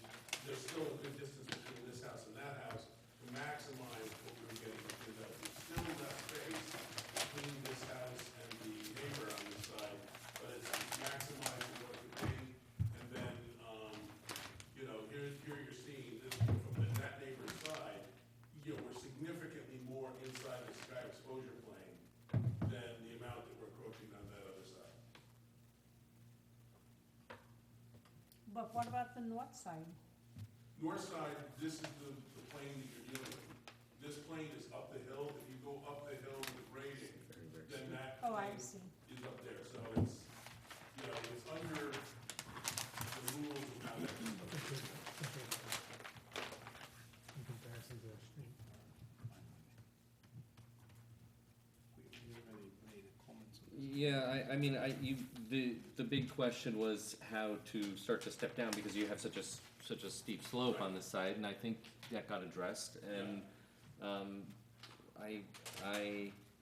E: the north side?
G: North side, this is the plane that you're dealing with. This plane is up the hill. If you go up the hill with grading, then that
E: Oh, I
G: plane
E: see.
G: is up there. So it's, you know, it's under the rules of how that is.
B: In comparison to the street.
A: Yeah, the big question was how to start to step down, because you have such a steep slope on this side, and I think that got addressed, and,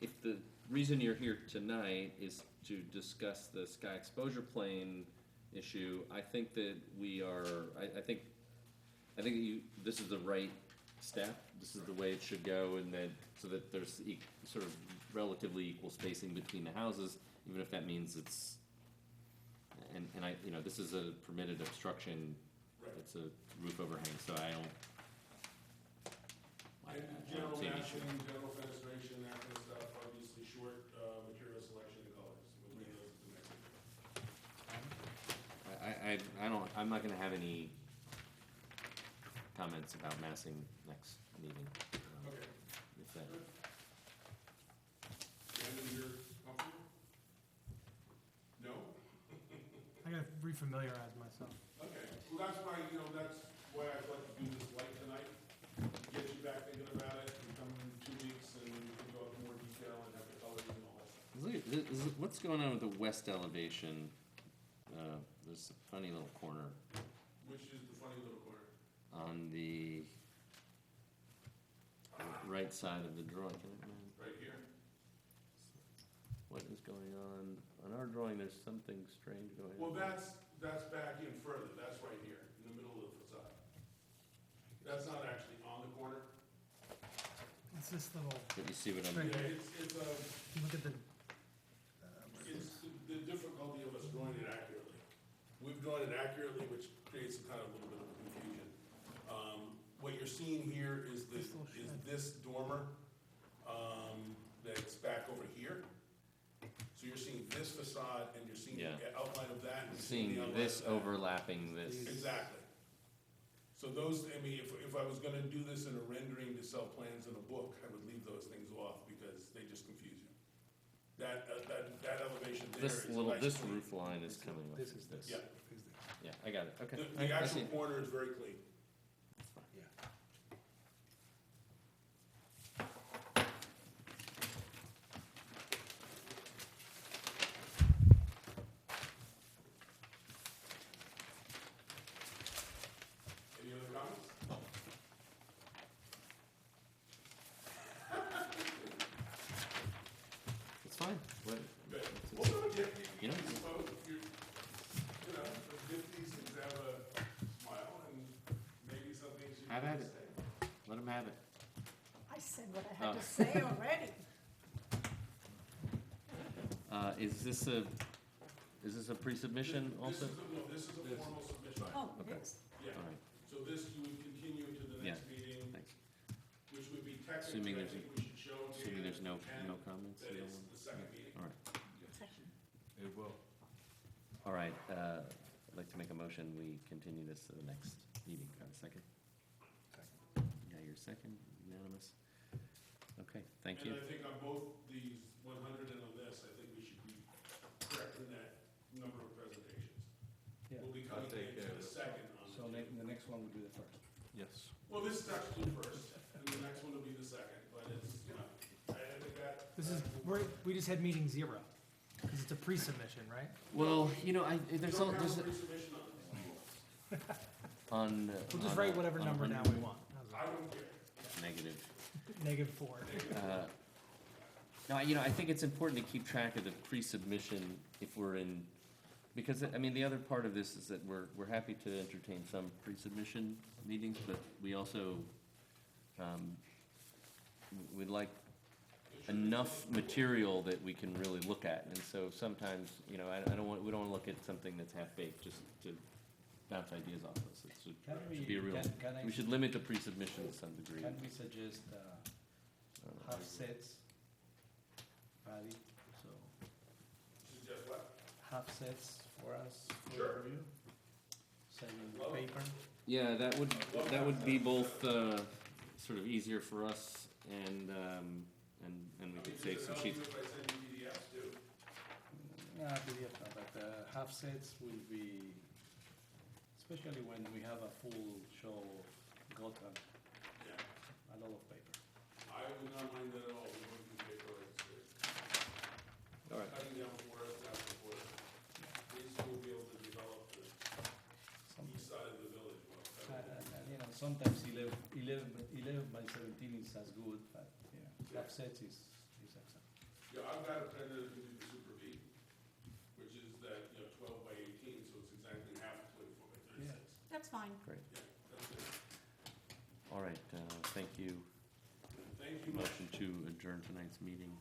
A: if the reason you're here tonight is to discuss the sky exposure plane issue, I think that we are, I think this is the right step, this is the way it should go, and that, so that there's sort of relatively equal spacing between the houses, even if that means it's, and I, this is a permitted obstruction,
G: Right.
A: it's a roof overhang, so I don't
G: And general
A: see an issue.
G: matching, general fenestration, that kind of stuff, obviously short, material selection and colors. We'll do those at the next meeting.
A: I'm not gonna have any comments about massing next meeting.
G: Okay.
A: If that,
G: Brandon, you're comfortable? No?
B: I gotta refamiliarize myself.
G: Okay, well, that's why, that's why I'd like to do this light tonight, get you back thinking about it, and come in 2 weeks, and we can go into more detail and have the colors and all that stuff.
A: look at, what's going on with the west elevation? There's a funny little corner
G: Which is the funny little corner?
A: on the right side of the drawing, can I,
G: Right here?
A: what is going on? On our drawing, there's something strange going on.
G: Well, that's back in further, that's right here, in the middle of the facade. That's not actually on the corner.
B: It's this little,
A: But you see what I'm,
B: Right.
G: Yeah, it's
B: look at the,
G: the difficulty of us drawing it accurately. We've drawn it accurately, which creates a kind of little bit of confusion. What you're seeing here is this dormer, that's back over here. So you're seeing this facade, and you're seeing
A: Yeah.
G: the outline of that. and you're
A: seeing
G: the outline
A: this
G: of that.
A: overlapping this.
G: Exactly. So those, if I was gonna do this in a rendering to sell plans in a book, I would leave those things off, because they just confuse you. That elevation there is
A: This
G: a
A: little,
G: nice
A: this
G: clean.
A: roof line is coming up.
J: This is this.
G: Yeah.
A: Yeah, I got it, okay.
G: The
A: I
G: actual
A: see.
G: corner is very clean.
J: Yeah.
G: Any other comments?
A: It's fine, what,
G: Good.
A: it's-
G: Well, no, you
A: You know,
G: both, give these things have a smile, and maybe some things you
A: Have
G: can
A: at
G: say.
A: it. Let him have it.
E: I said what I had
A: Oh.
E: to say already.
A: Is this a pre-submission also?
G: This is a formal submission.
E: Oh, it
A: Okay.
E: is.
G: Yeah,
A: All right,
G: so this you would continue to the next meeting,
A: thanks.
G: which would be
A: Assuming
G: technically, I
A: there's
G: think we should show
A: Assuming there's no,
G: Dan
A: no comments?
G: that
A: you don't
G: it's
A: want-
G: the second meeting.
A: All right,
E: Second.
I: It will.
A: all right, I'd like to make a motion, we continue this to the next meeting. Got a second? Yeah, you're second, unanimous. Okay, thank you.
G: And I think on both these 100 and on this, I think we should be correct in that number of presentations.
J: Yeah.
G: We'll be
I: I'll
G: coming
I: take
G: into
I: care of
G: the
I: it.
G: second on
J: So
G: the.
J: the next one would be the first.
I: Yes.
G: Well, this is actually the first, and the next one will be the second, but it's, I think that.
B: this is, we just had meeting 0, because it's a pre-submission, right?
A: Well, there's,
G: You
A: there's,
G: don't have a pre-submission on this.
A: on.
B: We'll just
A: on
B: write
A: a-
B: whatever
A: on a
B: number now we
A: rendering,
B: want. How's
G: I don't care.
A: Negative.
B: that? -4.
A: No, I think it's important to keep track of the pre-submission if we're in, because, the other part of this is that we're happy to entertain some pre-submission meetings, but we also, we'd like enough material that we can really look at, and so sometimes, we don't wanna look at something that's half-baked just to bounce ideas off us. It should be a real, we should limit the pre-submission to some degree.
C: Can we suggest half sets, Patty? So,
G: Suggest what?
C: half sets for us for
G: Sure.
C: review? same paper?
A: Yeah, that would be both, sort of easier for us and we could save some sheets.
G: If I send you PDFs too.
C: Yeah, PDF, no, but half sets will be, especially when we have a full show of Gotham,
G: Yeah,
C: a lot of paper.
G: I would not mind that at all, we wouldn't do paper like this.
A: All right.
G: Cutting down forests after forest. At least we'll be able to develop the east side of the village well.
C: And, you know, sometimes 11 by 17 is as good, but, you know, half sets is excellent.
G: Yeah, I've got a printer that can do the Super V, which is that, 12 by 18, so it's exactly half of 24 by 36.
C: Yeah.
E: That's fine.
A: Great.
G: Yeah, that's it.
A: All right, thank you.
G: Thank you.
A: Motion to adjourn tonight's meeting.